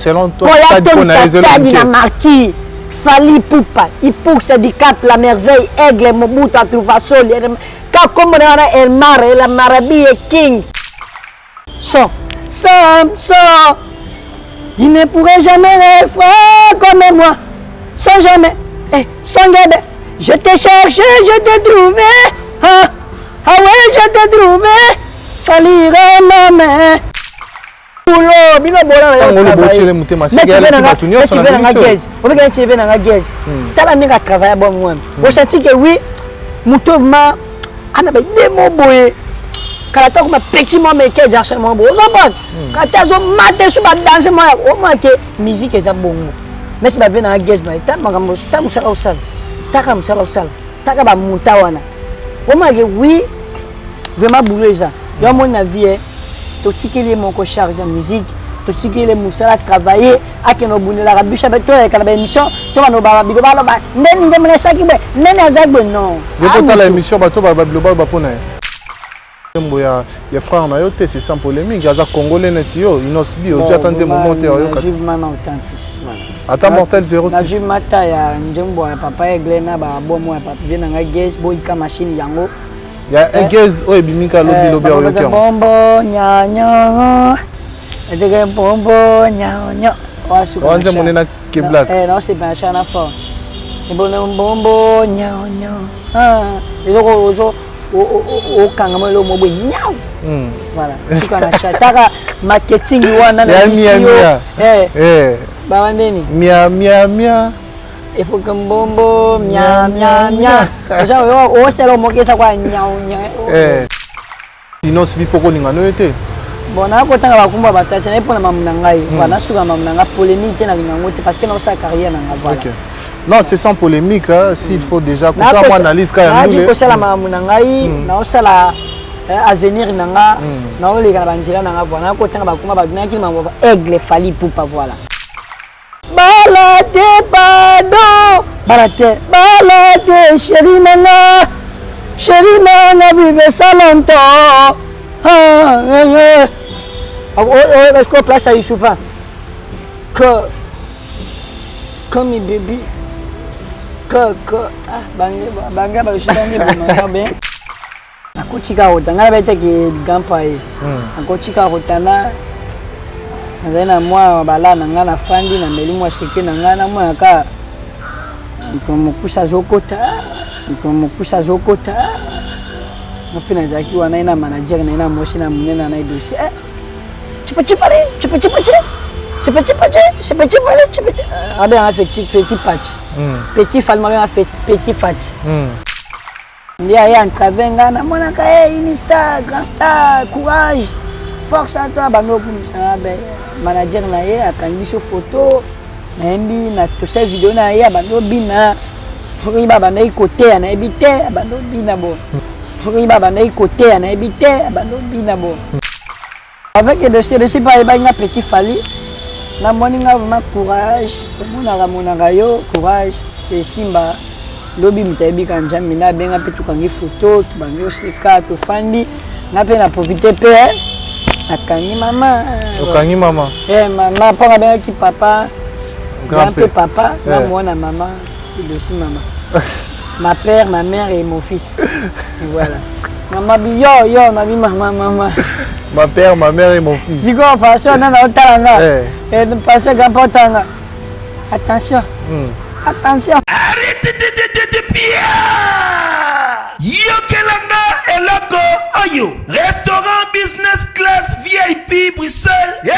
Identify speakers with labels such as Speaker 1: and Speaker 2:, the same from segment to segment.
Speaker 1: selon toi,
Speaker 2: stade na martyr. Fali Poupa, Ipouk Sadikap, la merveille, Aigle, Mobutu, Atuvasol, comme El Mar, la Marabi et King. Son. Il ne pourrait jamais rêver comme moi. Sans jamais. Sans gueule. Je t'ai cherché, je t'ai trouvé. Ah ouais, je t'ai trouvé. Fali Ramame. Bino bola na travailler. Mais tu veux dans la guerre. On veut que tu viennes dans la guerre. T'as la nègre à travailler bon moi. On senti que oui, Moutovma ana ba demo boye. Quand tu as petit moment mais que j'ai seulement bon. Quand tu as maté sur ma danse moi, au moins que musique est bon. Mais si ba venir dans la guerre, t'as magambo, t'as musala osala. T'as ka ba mutawana. Au moins que oui, vraiment bouler ça. Yo mon avis to tikeli moko charge en musique to tikeli musala travailler akeno bunela rabisha beto e kala émission to bano ba bigo ba lo ba nen ngemena saki be nen azagbe non
Speaker 1: de la émission bato ba global ba pona ya frère na yo te c'est sans polémique yaza congolais net yo inosbi ozu attendre moment te yo
Speaker 2: vraiment authentique
Speaker 1: ata mortel 06
Speaker 2: na ju mata ya njembo ya papa eglena ba bomo ya papa bien nga gage boy ka machine yango.
Speaker 1: Il y a un gaz au Ebimika lobby au
Speaker 2: Yoker. Bombo nya. Et des bombo nya.
Speaker 1: On dit mon ena qui black.
Speaker 2: Non, c'est pas un chana fort. Et bombo nya. Ah, les autres au kangama lo mobo nya. Voilà. C'est quoi la chataka marketing wana na
Speaker 1: mia.
Speaker 2: Ba ndeni.
Speaker 1: Mia.
Speaker 2: Il faut que bombo mia. Déjà on sait le mot que ça quoi nya.
Speaker 1: Sinon si poko ninga no ete.
Speaker 2: Bon na ko tanga ba kumba batata na pona mamuna ngai. Wana suka mamuna nga polémique na linga parce que dans sa carrière na voilà.
Speaker 1: OK. Non, c'est sans polémique hein, s'il faut déjà qu'on soit analyse quand même.
Speaker 2: Na ko sala mamuna ngai, na sala avenir nanga, na o le kana banjira nanga bona ko tanga ba kumba ba dinaki mambo Aigle Fali Poupa voilà. Balate, chérie nana, vive ça longtemps. Est-ce qu'on place à Youssoufa? Comme mes bébés. Banga, je suis dans bien. Nakuchika otanga bete ki gampaye. Nakuchika otana. Na moi bala na ngana fandi na meli moi seke na ngana moi ka nikomukusha zokota mopina zaki wana ina manager na ina moshi na munena na idosi chipa abe a fait petit patch petit falmari a fait petit patch ndia ya entravenga na mona ka ini star grand star courage force à toi bano kumisa be manager na ye akangi so photo na mbi na to sa vidéo na ye bano bina furi baba na côté na ebité bano bina bo furi baba na côté na ebité bano bina bo avec de ces pas ba nga petit Fali na moninga vraiment courage mona yo courage et simba lobi mutabi kanjami na benga pe tukangi photo tu bango seka to fandi na pe na profiter pe akangi mama. Mama pour bien qui papa grand-père papa na moi maman et aussi maman. Ma père, ma mère et mon fils. Et voilà. Maman yo ma vie maman.
Speaker 1: Ma père, ma mère et mon fils.
Speaker 2: Zigo passion na otanga. Et passion grand-père tanga. Attention. Attention.
Speaker 3: Arrêtez de Pierre. Yokelanga eloko oyo. Restaurant business class VIP Bruxelles. Yeah.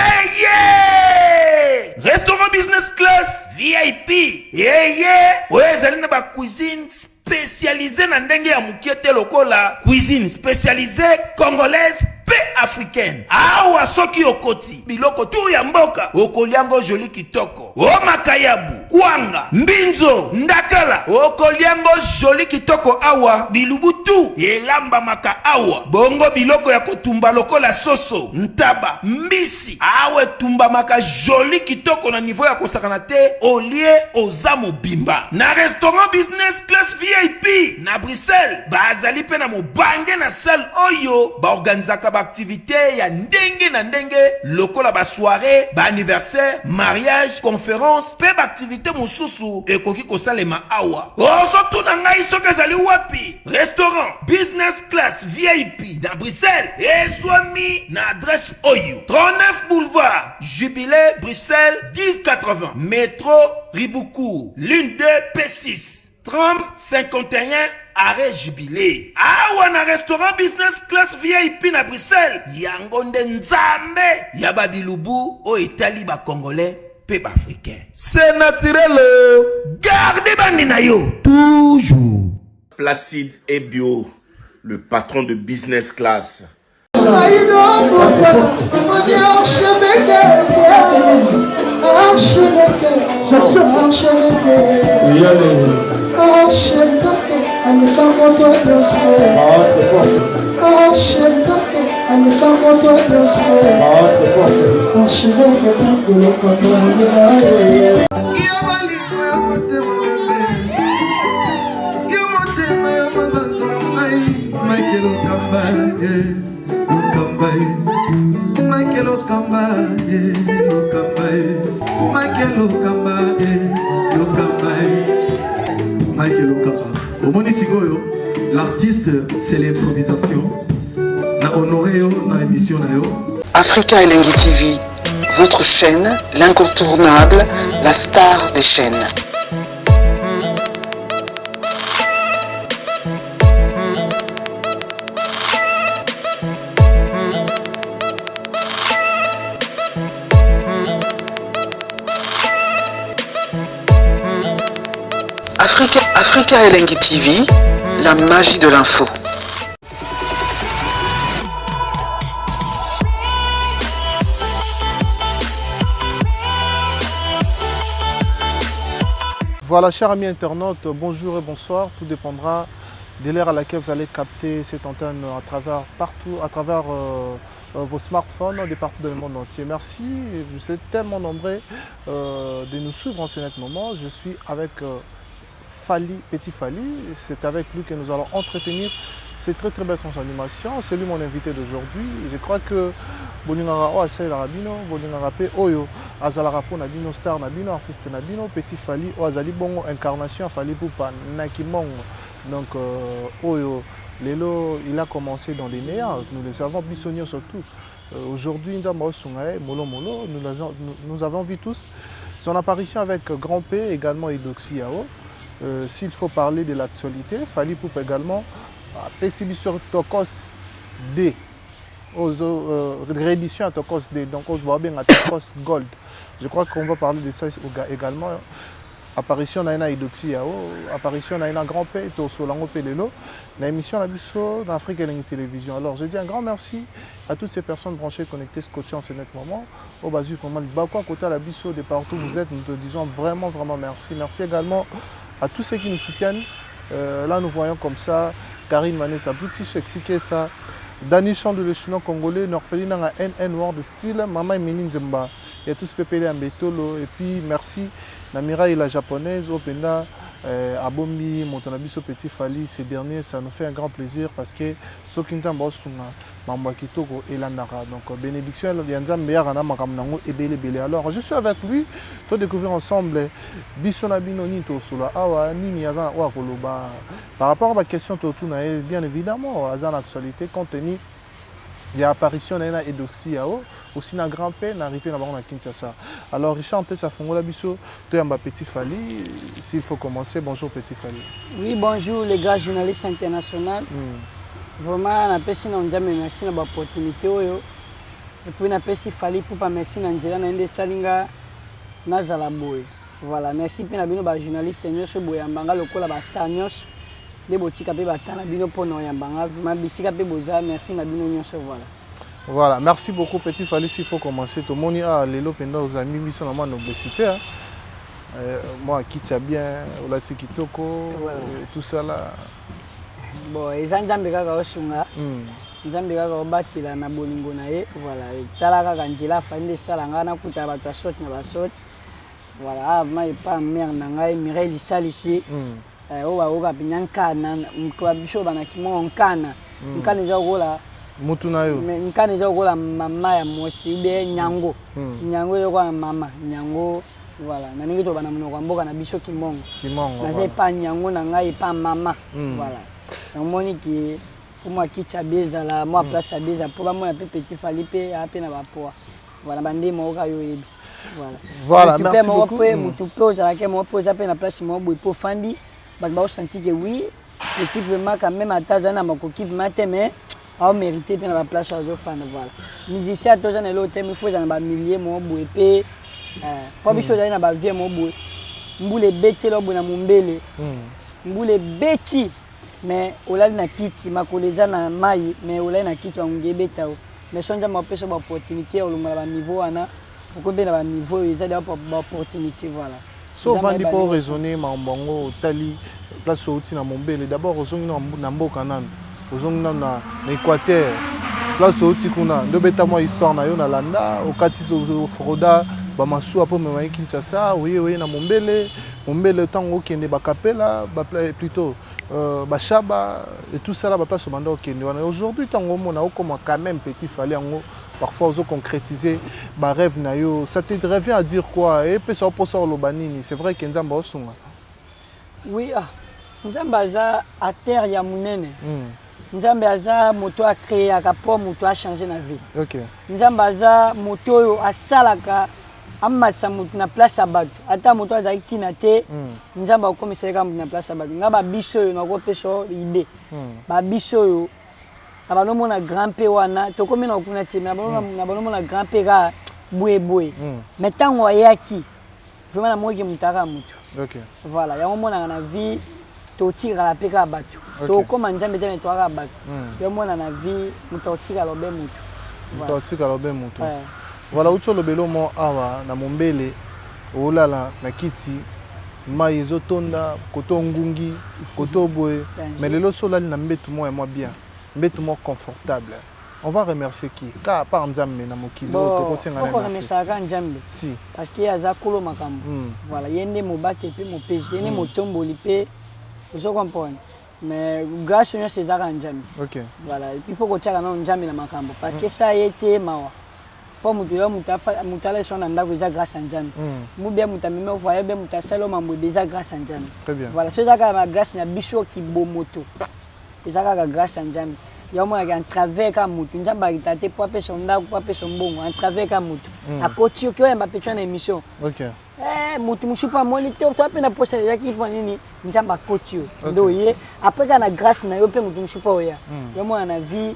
Speaker 3: Restaurant business class VIP. Yeah. Ouais, zali na ba cuisine spécialisée na ndenge ya mukiete lokola cuisine spécialisée congolaise pe africaine. Awa soki okoti biloko tu ya mboka okoliango joli kitoko. O makayabu, kwanga, mbinzo, ndakala okoliango joli kitoko awa bilubutu elamba maka awa. Bongo biloko ya kotumba lokola soso, ntaba, mbisi. Awe tumba maka joli kitoko na niveau ya kosakana te olie ozamo bimba. Na restaurant business class VIP na Bruxelles bazali pe na mobange na salle oyo ba organizaka activité ya ndenge na ndenge lokola ba soirée, ba anniversaire, mariage, conférence, pe ba activité mosusu ekoki kosalema awa. Ozo tuna ngai soki ezali wapi? Restaurant business class VIP na Bruxelles ezwami na adresse oyo 39 boulevard Jubilé Bruxelles 1080 métro Riboucourt l'une 2 P6 30 51 arrêt Jubilé. Awa na restaurant business class VIP na Bruxelles yango nde nzambe ya babilubu o etali ba congolais pe ba africain. C'est naturel. Gardez bandi na yo toujours.
Speaker 4: Placide et Bio, le patron de business class.
Speaker 5: L'artiste, c'est l'improvisation. Na honoré dans l'émission.
Speaker 6: Africa Elengi TV, votre chaîne, l'incontournable, la star des chaînes. Africa Elengi TV, la magie de l'info.
Speaker 1: Voilà, chers amis internautes, bonjour et bonsoir. Tout dépendra de l'ère à laquelle vous allez capter cette antenne à travers vos smartphones de partout dans le monde entier. Merci, vous êtes tellement nombreux de nous suivre en ce moment. Je suis avec Fally, Petit Fally. C'est avec lui que nous allons entretenir cette très belle animation. C'est lui mon invité d'aujourd'hui. Je crois que Bolingara o asai la rabino, Bolingara pe oyo azala rapo nabino, star nabino, artiste nabino, Petit Fally o azali bongo incarnation Fally Ipupa nakimongo. Donc oyo lelo il a commencé dans les meilleurs. Nous les avons bissonniers surtout. Aujourd'hui nous avons vu tous son apparition avec Grand P, également Idoxi Yao. S'il faut parler de l'actualité, Fally Ipupa également Pessibisor Tokos D, réédition à Tokos D, donc on voit bien à Tokos Gold. Je crois qu'on va parler de ça également. Apparition na Idoxi Yao, apparition na Grand P, Tosolango Pelelo, la émission la biso d'Afrique Elengi Télévision. Alors je dis un grand merci à toutes ces personnes branchées, connectées, scotchées en ce net moment. Au Basu, comment à côté la biso de partout où vous êtes, nous te disons vraiment merci. Merci également à tous ceux qui nous soutiennent. Là nous voyons comme ça Karine Vanessa Boutiche, Exikesa, Dani Chant de le chinois congolais, Norfelina na NN World Style, Mama Emini Nzemba, il y a tous Pépélé Ambetolo, et puis merci Namira et la japonaise, Openda, Abombi, Montonabiso Petit Fally, ces derniers, ça nous fait un grand plaisir parce que Sokintan Bosuna, Mamba Kitoko et Landara. Donc bénédiction, Yanzam Meyarana Makamnango et Bele. Alors je suis avec lui, pour découvrir ensemble Bisonabino Nito Sula Awa, Nini Yazan Wakoloba. Par rapport à ma question, bien évidemment, Azan actualité, compte tenu il y a apparition na Idoxi Yao, aussi na Grand P, na arrivé na Kinshasa. Alors Richard Ntesa Fongola Biso, Toyamba Petit Fally, s'il faut commencer, bonjour Petit Fally.
Speaker 2: Oui, bonjour les gars journalistes internationaux. Vraiment, na pesi na onjame merci na l'opportunité oyo. Et puis na pesi Fally Ipupa merci na njela na ende salinga na zalaboy. Voilà, merci puis na bino ba journaliste nyoso boyambanga lokola ba star nyoso. De botika pe batana bino pono yambanga vraiment bisika pe boza merci na bino nyoso voilà.
Speaker 1: Voilà, merci beaucoup Petit Fally, s'il faut commencer tout moni a lelo penda aux amis biso na moi n'obésité hein. Moi kitia bien olati kitoko tout ça là.
Speaker 2: Bon, eza nzambe kaka osunga. Nzambe kaka obatila na bolingo na ye voilà, tala kaka njila fande sala ngana kuta bato sot na basot. Voilà, ma pas mère na ngai Mireille Salisi. Oba oka pinyankana mko biso bana kimo nkana. Nkana nja kola
Speaker 1: mutu na yo
Speaker 2: mais nkana eza kola mama ya mwasi ube nyango nyango eza kola mama nyango voilà na ndenge tobana monoko ya mboka na biso kimongo naza epa nyango na ngai epa mama voilà namoni ki mwa kicha bezala mwa place ya beza mpo bamona mpe petit fali mpe ape na bapoa voilà bande moko yo yebi
Speaker 1: voilà merci beaucoup
Speaker 2: mutu mpe ozalaki moko mpe oza mpe na place moko boye mpo ofandi bato baosanti ke oui petit vraiment quand même ata aza na makoki vraimen te mais aomérité mpe na baplace azofanda voilà musicien toza na elo te mais faut eza na bamilie moko boye mpe mpo biso ozali na bavie moko boye mbula ebeteli oboye na mombele mbula ebeti mais olali na kiti makolo eza na mai mais olali na kiti bangongi ebeta o mais so nzambe apesa baopportunité ya olongola baniveau wana okobe na baniveau oyo eza deya baopportunité voilà
Speaker 1: so ovandi mpo raisonner makambo yango otali place outi na mombele d'abord ozongi na mboka nanu ozongi nanu na équateur place outi kuna nde obeta mwa histoire na yo na landa okatisi ofroda bamasuwa mpo memai kinshasa oye na mombele ntango okende bakapela plutôt bashaba et tout ça là baplace obanda okende wana aujourd'hui ntango omona okoma quand même petit fali yango parfois ozo concrétiser barêve na yo ça te revient à dire quoi et pesa oposa oloba nini c'est vrai que nzambe osunga
Speaker 2: oui nzambe aza à terre ya munene nzambe aza moto acréaka mpo moto achange na vie
Speaker 1: okay.
Speaker 2: nzambe aza moto oyo asalaka amatisa moto na place ya bato ata moto azalaki ntina te nzambe akomiselaka moto na place ya bato nga babiso oyo nakopesa ide babiso oyo na banomona grand mpe wana tokomi na okuna te na banomona grand mpe ka boyeboye mais ntango ayaki vraiment namoki moto aka moto voilà yango monaka na vie totikala mpe kaka bato tokoma nzambe te me toaka bato yomona na vie moto otikala obe moto voilà uti olobeli mo awa na mombele olala na kiti mai ezotonda koto ngungi koto boye mais lelo so olali na mbetu moko ya mwa bien mbetu moko confortable on va remercier qui ka par nzambe na mokili tokosenga na remercier nzambe
Speaker 1: si
Speaker 2: parce que aza kolo makambo voilà yende mobate pe mopesi yende motomboli pe ozo comprendre mais grâce nyonso ezaka nzambe voilà et puis il faut kotiaka nano nzambe na makambo parce que ça yete mawa po mutu yo mutu ala so na ndako eza grâce à nzambe mubia mutu amemi ofoye be mutu asala mambo déjà grâce à nzambe voilà so ezaka na grâce na biso kibomoto ezaka ka grâce à nzambe yamonaka en travers ka mutu nzambe akita te po apesa ndako po apesa mbongo en travers ka mutu akoti oki oyamba pe na émission mutu mosusu amoni te to apena posa ezaki mpo nini nzambe akoti yo ndo ye après ka na grâce na yo mpe mutu mosusu oya yomona na vie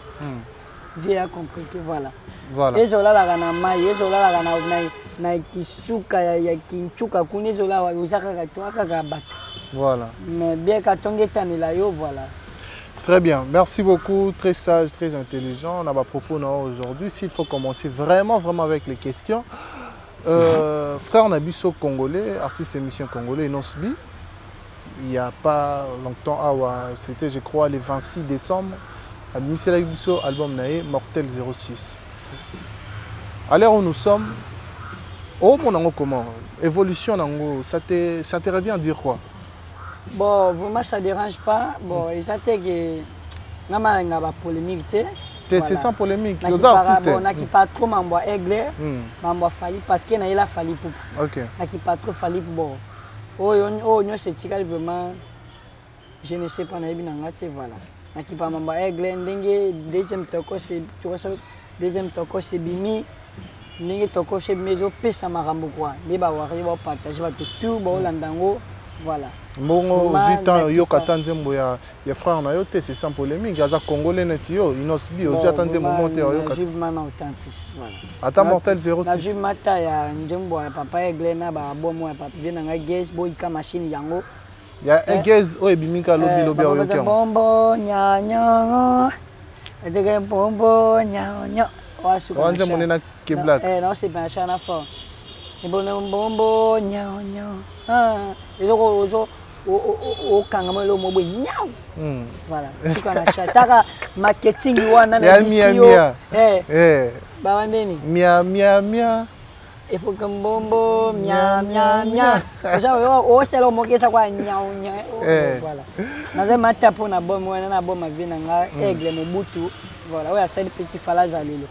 Speaker 2: ya compliqué voilà ezolalaka na mai ezolalaka na kisuka ya kinchuka kuna ezolala ozakaka toakaka bato
Speaker 1: voilà
Speaker 2: mais bien katongetanela yo voilà.
Speaker 1: Très bien, merci beaucoup, très sage, très intelligent. On a propos aujourd'hui. S'il faut commencer vraiment avec les questions. Frère Nabiso congolais, artiste émission congolais, Nosbi, il n'y a pas longtemps, c'était je crois le 26 décembre, à Michel Nabiso, album Naé, Mortel 06. À l'heure où nous sommes, comment évolution, ça te revient à dire quoi?
Speaker 2: Bon, vraiment ça ne dérange pas. Bon, ça c'est que nous avons pas polémique.
Speaker 1: C'est sans polémique.
Speaker 2: Nous avons pas trop mambo aigle, mambo fali parce que na fali pour.
Speaker 1: OK.
Speaker 2: N'a pas trop fali pour. Oh, nous c'est tigal vraiment. Je ne sais pas na bien ngate voilà. N'a pas mambo aigle ndenge deuxième toko c'est bimi. Ndenge toko c'est mezo pesa makambo quoi. Ne ba wari ba partager ba tout ba olandango. Voilà.
Speaker 1: Bongo zuitan yo katanzembo ya frère na yo te c'est sans polémique aza congolais net yo inosbi ozu atanze moment te yo
Speaker 2: vivement authentique voilà
Speaker 1: ata mortel 06
Speaker 2: na ju mata ya njembo ya papa Eglena ba bomo ya papa bien nga gage boy ka machine yango
Speaker 1: ya egez o ebimika lobi oyo ke
Speaker 2: bombo nyanyo eteke bombo nyanyo
Speaker 1: wanze monena keblak
Speaker 2: non c'est pas chana fort et bombo nyanyo ezo okanga mo lo mo boy nyau voilà suka na chataka marketing wana na misio ba wandeni mia epo kambombo mia oza o selo mo kesa kwa nyau voilà na za mata po na bomo wana na boma vina nga aigle mobutu Voilà, ouais, c'est le petit falage à l'île.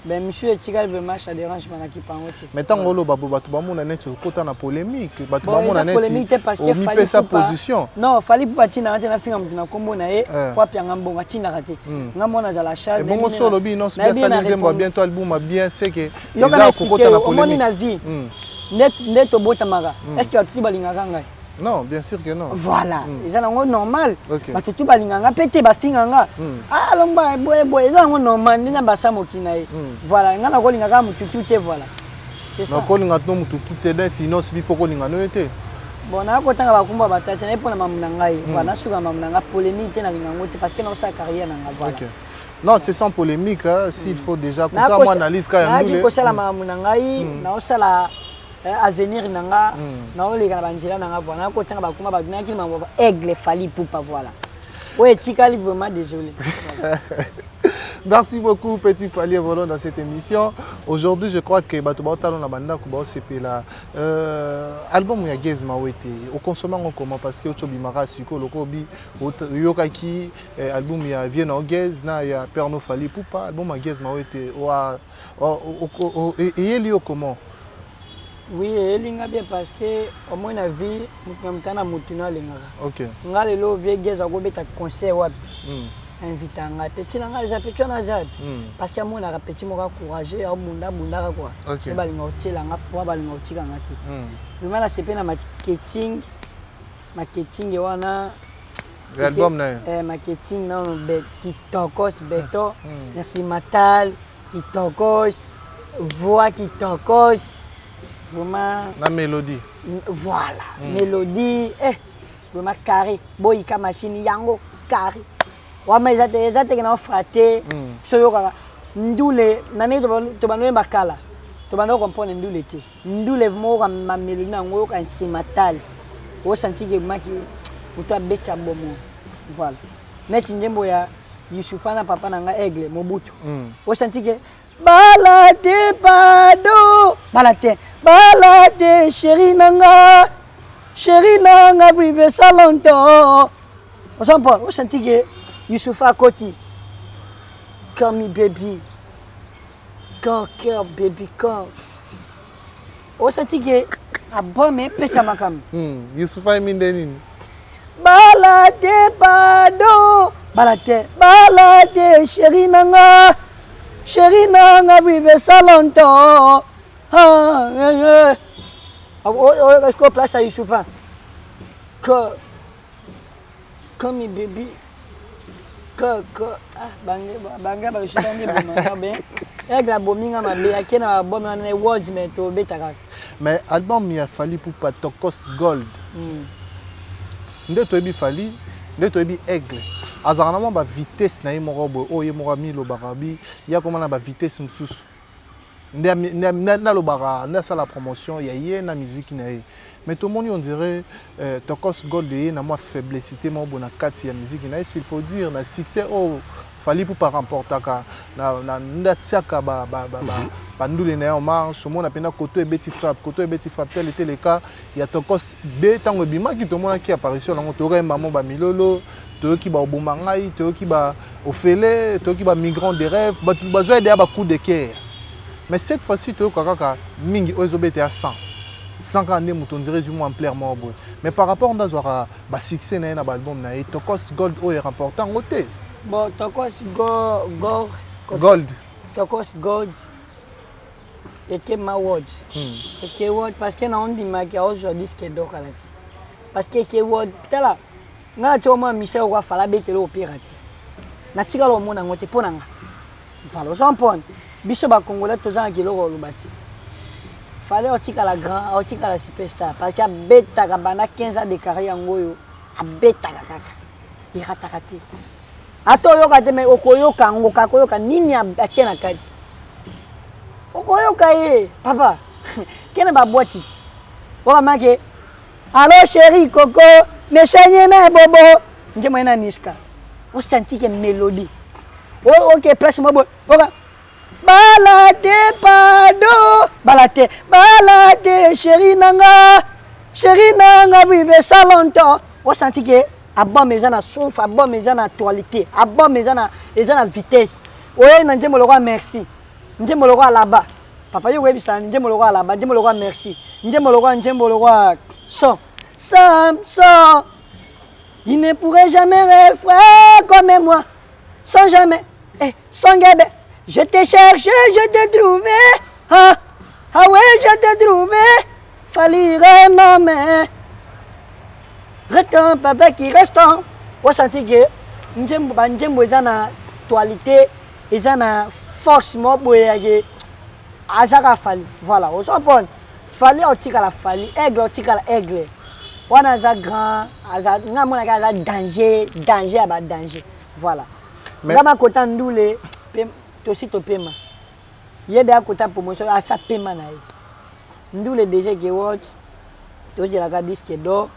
Speaker 2: Mais monsieur Etigal, le match, ça dérange ma qui parle.
Speaker 1: Mais tant que on a net côté na polémique,
Speaker 2: on a polémique parce qu'il fallait
Speaker 1: sa position.
Speaker 2: Non, fallait pas tirer na tena finga mutuna kombo na e kwa pia ngambo ngatina kati. Ngamona za la charge.
Speaker 1: Bon so lobi non c'est bien ça deuxième bientôt album bien c'est que
Speaker 2: ils côté na polémique. Na vie. Net to bota maga. Est-ce que tu balingaka ngai?
Speaker 1: Non, bien sûr que non.
Speaker 2: Voilà, c'est normal. Parce que tu balinganga pété basinganga. Ah lomba boy, c'est normal, ni na basa mokina e. Voilà, ngana ko lingaka mututu te voilà. C'est ça.
Speaker 1: Na ko linga to mututu te date ino sibi poko linga no ete.
Speaker 2: Bon na ko tanga bakumba batata na pona mamuna ngai. Voilà, suka mamuna nga polémique na linga ngote parce que na sa carrière na voilà. OK.
Speaker 1: Non, c'est sans polémique hein, s'il faut déjà comme ça moi analyse quand même.
Speaker 2: Na ko sala mamuna ngai, na sala avenir nanga na ole kana banjela nanga bona ko tanga bakuma baduna ki mambo aigle fali poupa voilà. Ouais, Tikali vraiment désolé.
Speaker 1: Merci beaucoup Petit Fali Volo dans cette émission. Aujourd'hui, je crois que Bato Baotalo na banda ko ba CP la album ya Gez Mawete. Au consommant comment parce que Ochobi Mara siko lokobi yokaki album ya Vienne Gez na ya Perno Fali poupa album ya Gez Mawete et lié comment.
Speaker 2: Oui, elinga bien parce que au moins la vie mutana mutuna lenga.
Speaker 1: OK.
Speaker 2: Ngale lo vie Gez ko beta concert wapi. Invité nga petit nga les petit na jab parce que moi na petit mo ka courageux au bunda quoi.
Speaker 1: Okay.
Speaker 2: Ba linga otela nga po ba linga otika ngati. Vraiment la CP na marketing wana
Speaker 1: l'album na
Speaker 2: marketing na kitokos beto na simatal kitokos voix kitokos vraiment
Speaker 1: la mélodie.
Speaker 2: Voilà, mélodie vraiment carré boyika machine yango carré. Wa mais ezate na fraté soyo kaka ndule nani to banwe bakala to banwe comprendre ndule ti ndule mo ka ma mélodie na ngo ka instrumental o senti que maki uta becha bomo voilà net njembo ya Yusufana papa nanga aigle Mobutu o senti que balade chéri nanga vive salonto on s'en parle o senti que Youssoufa Koti, comme baby, quand cœur baby quand. On sait que a bon mais pêche makam.
Speaker 1: Youssoufa Mindenin.
Speaker 2: Balade chéri nanga vive salonto. Est-ce qu'on place à Youssoufa? Comme baby. Banga ba shitani boma bien egla bominga mabe akena bomina na words mais to betaka
Speaker 1: mais album ya Fali Poupa Tokos Gold nde to bi Fali nde to bi aigle azarana ba vitesse na yemo bo o yemo mi lo barabi ya komana ba vitesse msusu na lo bara na sala promotion ya ye na musique na ye. Mais tout le monde on dirait Tokos Gold est na moi faiblesse mon bon na 4 ya musique na s'il faut dire na succès Fali Poupa remporter na ndatiaka ba ndule na marche tout le monde apena côté beti frappe tel était le cas il y a Tokos B tango bima qui tout le monde qui apparition na tore maman ba milolo to ki ba obumangai to ki ba ofele to ki ba migrant de rêve ba tout besoin de ba coup de cœur mais cette fois-ci to kaka mingi ozobete à 100 100 on dirait du moins ampleur bon mais par rapport à avoir ba succès na album na Tokos Gold est important côté
Speaker 2: bon Tokos
Speaker 1: Gold
Speaker 2: Tokos Gold et ma words et word parce que na on dit ma qui aujourd'hui ce que donc là parce que word tala nga choma Michel wa fala betelo au pirate na tika lo mona ngote ponanga falo jampon biso ba congolais to za kilo lo bati fallait otika la grand otika la superstar parce que beta kabana 15 ans de carrière ngoyo abeta kaka iratakati ato yoka te me okoyoka ngoka koyoka nini achena kati okoyoka ye papa kena ba boîte wala make allo chéri coco me soigne me bobo nje mwana niska o senti que mélodie OK place mo oka balade chéri nanga vive salonto o senti que abon mais na souffle abon mais na actualité abon mais na vitesse oye na njembo lokwa merci njembo lokwa là-bas papa yo webisa njembo lokwa là-bas njembo lokwa merci njembo lokwa son il ne pourrait jamais refaire comme moi sans jamais sans guébé je t'ai cherché je t'ai trouvé ah ouais je t'ai trouvé fallait renommer restons papa qui restons on sentit que njembo eza na actualité eza na force mo boyage azaka fali voilà on s'en fali otika la fali aigle otika la aigle wana za grand aza ngamona ka za danger aba danger voilà ngama kota ndule tosi to pema yede akota promotion asa pema na ye ndule déjà que watch toji la ka disque d'or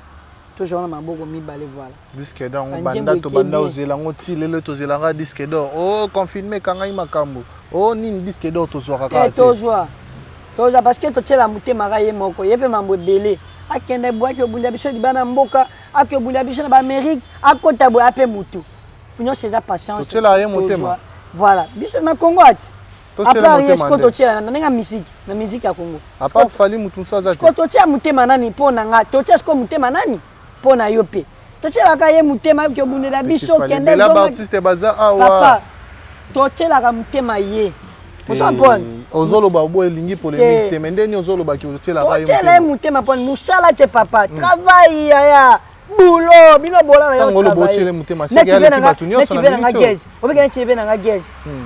Speaker 2: toujours na maboko mibale voilà
Speaker 1: disque d'or on banda to banda ozela ngoti lelo to zelanga disque d'or oh confirmer kangai makambo oh nini disque d'or to zwaka ka
Speaker 2: toza parce que to tshela mutema ka ye moko yepe mambo belé akende boaki obulia biso libana mboka akobulia biso na ba Amérique akota bo ape mutu finyo ceza patience
Speaker 1: to tshela ye mutema
Speaker 2: voilà biso na Congo ati après yesko to tshela na nga musique na musique ya Congo
Speaker 1: apa fali mutu nsaza
Speaker 2: te to tshela mutema nani pona nga to tshela sko mutema nani pona yo pe to tshela ka ye mutema ki obundela biso kende
Speaker 1: zonga ba artiste baza awa
Speaker 2: papa to tshela ka mutema ye
Speaker 1: ozoloba bo elingi polémique mais ndeni ozoloba ki otela ka
Speaker 2: ye mutema pona musala te papa travail ya boulot bino bola na yo
Speaker 1: travail ngolo botele mutema seki ya leki batu nyonso na minute
Speaker 2: obeka neti bena nga gaz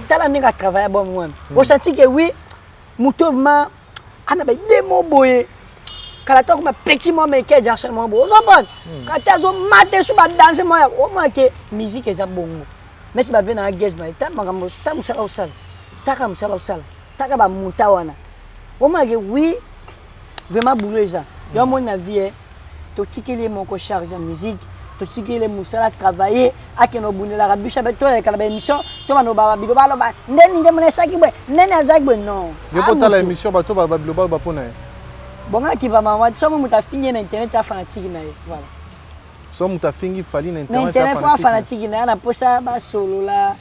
Speaker 2: tala ninga travail bon mwana osati ke oui mutoma ana ba demo boye kala to kuma petit mo me ke Jackson mo bo ozobon kata zo mate su ba danser mo o ma ke musique eza bongo neti ba bena nga gaz ba ta makambo sta musala osala taka musala osala taka ba muta wana o ma ke oui vraiment boulot eza yo mon avis to tikele moko charge en musique to tikele musala travailler akeno bunela ka bisha beto ya kala ba émission to mano ba bilo ba ndeni nge mona saki bwe ndeni azaki bwe non
Speaker 1: yo pota la émission ba to ba bilo ba pona
Speaker 2: bonga ki ba mama somo mutafinye na internet ya fanatique na ye voilà
Speaker 1: so mutafingi fali na internet
Speaker 2: ya fanatique na na posa ba solo la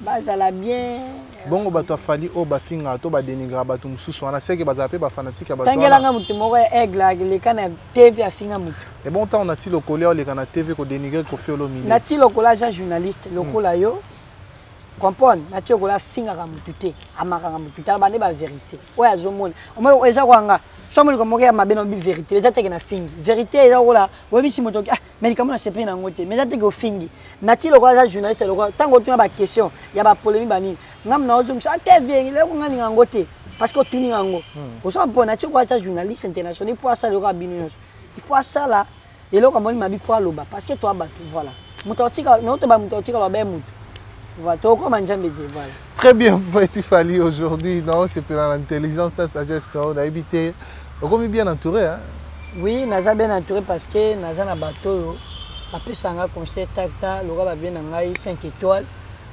Speaker 2: bazala bien
Speaker 1: bongo bato afali o bafinga to badenigra bato mususu wana seke bazala pe bafanatique ya bato
Speaker 2: tangelanga mutu moko aigle leka na TV afinga mutu
Speaker 1: et bon temps on a ti lokolia oleka na TV ko denigrer Koffi Olomide
Speaker 2: na ti lokola ja journaliste lokola yo comprendre na ti lokola finga ka mutu te amaka ka mutu tala bande ba vérité oya azomona omo eza kwanga somo ko moke ya mabeno bi vérité eza teke na fingi vérité eza kola webi si moto médicament na sepe na ngote mais eza teke fingi na ti lokola ja journaliste lokola tango tuna ba question ya ba polémique bani ngam na ozo sa TV le ko ngani ngote parce que tuni ngo oso mpo na ti ko ja journaliste international pour ça lokola bino il faut ça là et là comme on m'a dit pour loba parce que toi battu voilà mutotika non to ba mutotika ba be mutu voilà to ko manjambe je voilà
Speaker 1: très bien petit Fally aujourd'hui non c'est pour l'intelligence ta sagesse on a habité on est bien entouré hein
Speaker 2: oui naza bien entouré parce que naza na bateau ba pesanga concert tacta loka ba bien ngai 5 étoiles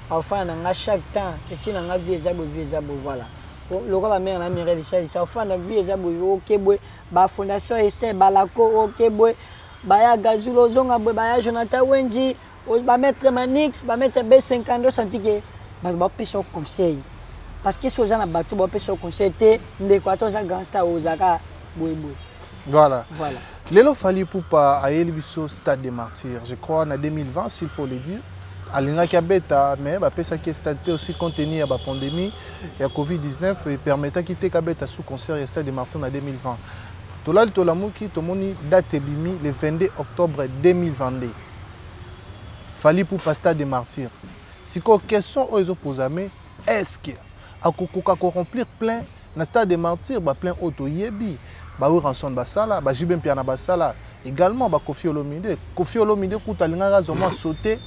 Speaker 2: enfin na chaque temps petit na vie ezabo voilà loka ba mère na Mirelle ça enfin na vie ezabo OK boy ba fondation Esther Balako OK boy baya Gazulo zonga boy baya Jonathan Wenji ba mettre Manix ba mettre B52 santike ba peso conseil parce que so na bateau ba peso conseil te ndeko atoza grand star ozaka boy
Speaker 1: voilà Lelo Fally Ipupa a élevé Stade des Martyrs je crois en 2020 s'il faut le dire alinga ki abeta mais ba pesa ki stade aussi contenu ya ba pandémie ya Covid-19 et permettant ki te kabeta sous concert ya Stade des Martyrs en 2020 tolali tolamuki tomoni date bimi le 22 octobre 2022 Fally Ipupa Stade des Martyrs siko question ozo posame est-ce que akokoka ko remplir plein na Stade des Martyrs ba plein auto yebi ba ranson basala ba jibem piana basala également ba Koffi Olomide kuta linga zoma sauter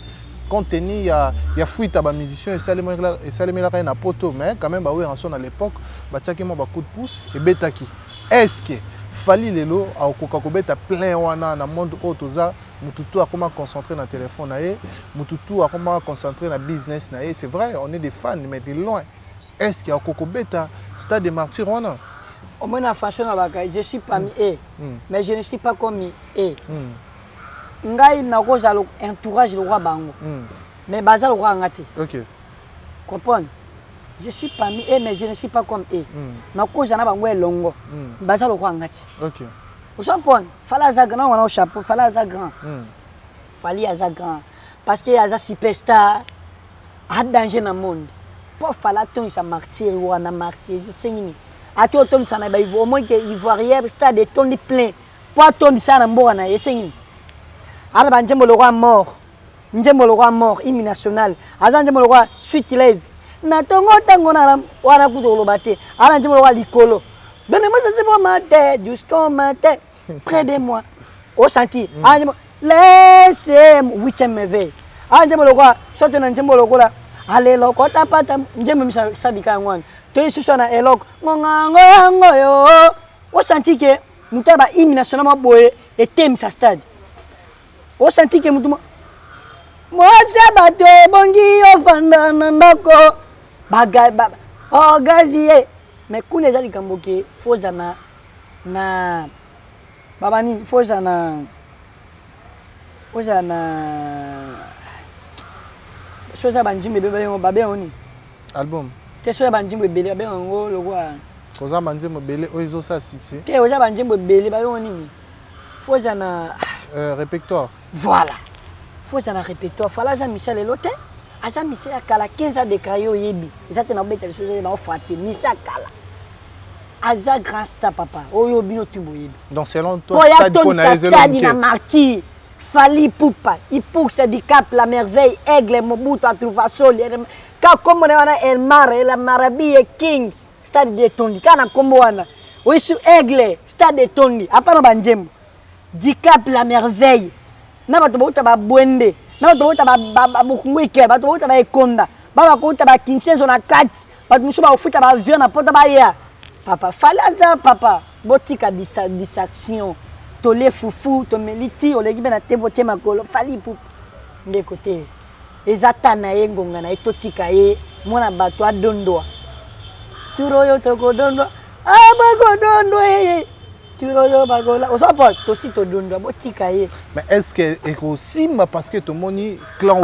Speaker 1: contenu il y a fuite à ba musiciens et salemela na poto mais quand même ba ranson à l'époque ba tchaki mo ba coup de pouce et betaki est-ce que Fally lelo akokoka ko beta plein wana na monde otoza mututu akoma concentrer na téléphone na ye mututu akoma concentrer na business na ye c'est vrai on est des fans mais de loin est-ce qu'il y a akoko beta Stade des Martyrs wana
Speaker 2: au moins la façon je suis parmi eux mais je ne suis pas comme eux ngai na koza entourage le roi bango mais baza le roi ngati
Speaker 1: OK
Speaker 2: comprendre Je suis parmi eux, mais je ne suis pas comme eux. Na cause na bango elongo. Baza lo kwangati.
Speaker 1: OK.
Speaker 2: Osapon, fala za grand wana au chapeau, fala za grand. Fali za grand parce que ya za superstar a danger na monde. Pour fala ton sa martyr wana martyr, c'est nini. Ati oton sana ba ivo au moins que ivoirien stade ton li plein. Pour ton sana mboka na yesengini. Ala ba njembo le roi mort. Njembo le roi mort, hymne national. Aza njembo le roi suite live. Na tongo tango na wana kuto bate. Ala njembo le roi likolo. Donnez-moi ce bon matin jusqu'au matin près de moi. Au senti. Laissez-moi 8e merveille. Ala njembo le roi sote na njembo le roi. Allez lo kota pata njembo misa sadika ngwana. To isu na elok ngongo yo. Au senti que mutaba hymne national maboye et thème sa stade. Au senti que mutuma Moza bato bongi ofanda nandoko bagay baba ogaziye mais kuna ezali kamboke foza na baba nini foza na soza banjimbe bebe yo babe oni
Speaker 1: album
Speaker 2: te soza banjimbe bele babe ngo lokwa
Speaker 1: koza banjimbe bele oizo sa succès
Speaker 2: te oza banjimbe bele babe oni foza na
Speaker 1: répertoire
Speaker 2: voilà faut un répertoire fala za Michel elote aza Michel akala 15 ans de carrière yebi ezate na beta les choses na frater Michel akala aza grand star papa oyo bino tubo yebi
Speaker 1: donc selon toi
Speaker 2: stade pona stade na martyr Fali Poupa Ipouk Sadikap la merveille Aigle Mobutu Atruvasol ka comme on a El Mar la Marabi King stade de Tondi kana kombo wana oisu Aigle stade de Tondi apana banjembo Dikap la merveille na bato bauta ba bwende na bato bauta ba bukungwike bato bauta ba ekonda baba kouta ba kinsenso na kati bato musu ba ofuta ba avion na pota ba ya papa falaza papa botika distraction tole fufu to meliti oleki bena tembo tema kolo Fali Poupa nde côté ezata na ye ngonga na etotika ye mona bato adondoa turoyo toko dondwa abako dondwa ye turoyo bagola osapo to si to dondwa botika ye
Speaker 1: mais est-ce que ekosimba parce que to moni clan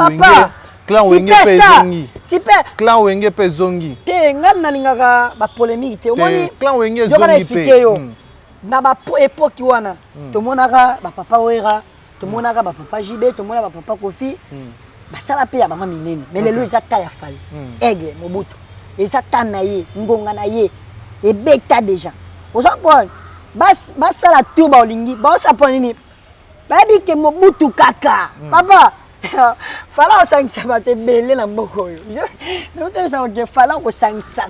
Speaker 1: wenge pe zongi
Speaker 2: super
Speaker 1: clan wenge pe zongi
Speaker 2: te ngana ningaka ba polémique te omoni
Speaker 1: clan wenge
Speaker 2: zongi
Speaker 1: pe
Speaker 2: na ba époque wana to monaka ba papa wera to monaka ba papa JB to monaka ba papa Kofi basala pe ya ba minene mais lelo ezata ya Fali Aigle Mobutu ezata na ye ngonga na ye ebeta déjà osapo basala tout ba olingi ba osapo nini babi ke Mobutu kaka papa fala osangisa bato ebele na mboka oyo naotebisa oke fala kosangisa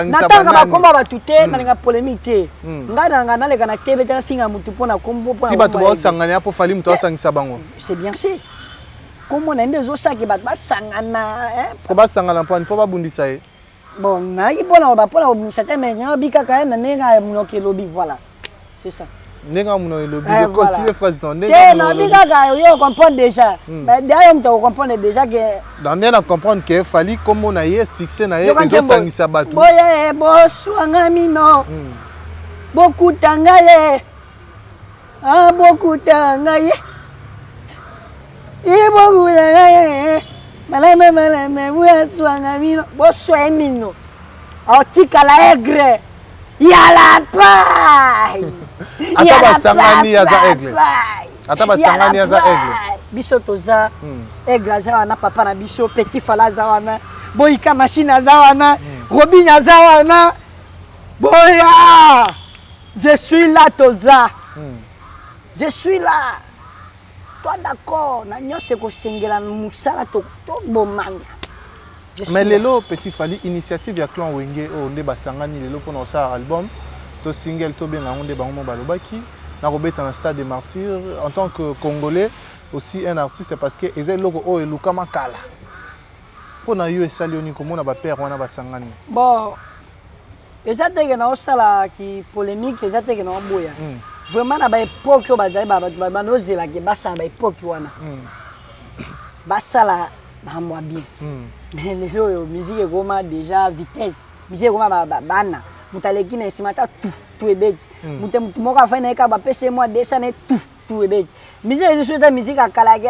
Speaker 2: natanga bakomba bato te nalinga polémique te ngai nanga naleka na kebe te nafinga mutu mpona kombo
Speaker 1: si bato baosangana po Fali mutu asangisa bango
Speaker 2: c'est bien sûr kombo na nde ezosaki bato basangana
Speaker 1: po basangana mpo babundisa ye
Speaker 2: bon nayaki mpona bapona kobimisa te mais nyabi kaka ye na ndenge ya monoki elobi voilà c'est ça
Speaker 1: ndenge amuno elobi continue phrase ton ndenge
Speaker 2: te nabi kaka yo comprendre déjà mais derrière mutu comprendre déjà que
Speaker 1: dans ndenge na comprendre que Fali kombo na ye succès na ye ezosangisa bato
Speaker 2: boye boswanga mino bokutanga ye bokutanga ye bokutanga ye maleme boswanga mino boswa mino otikala aigre yala pai
Speaker 1: ata basangani aza aigle ata basangani aza aigle
Speaker 2: biso toza aigle aza wana papa na biso petit Fala aza wana boyika machine aza wana Robin aza wana boya je suis là toza je suis là toi d'accord na nyose ko sengela musala to bomanga
Speaker 1: mais lelo petit Fali initiative ya clan wenge o nde basangani lelo pona sa album to single to benga nde bango balobaki na robeta na stade des martyrs en tant que congolais aussi un artiste parce que ezali loko o eluka makala pona yo esali oni komona ba père wana basangani
Speaker 2: bon ezateke na osala ki polémique ezateke na boya vraiment na ba époque o bazali ba nozela ke basala ba époque wana basala ba bien mais les autres musique goma déjà vitesse musique goma bana mutaleki na simata tout ebeti mutu moko afanya ka ba pese moi desana tout tout et bête. Musique est la musique à Kalage,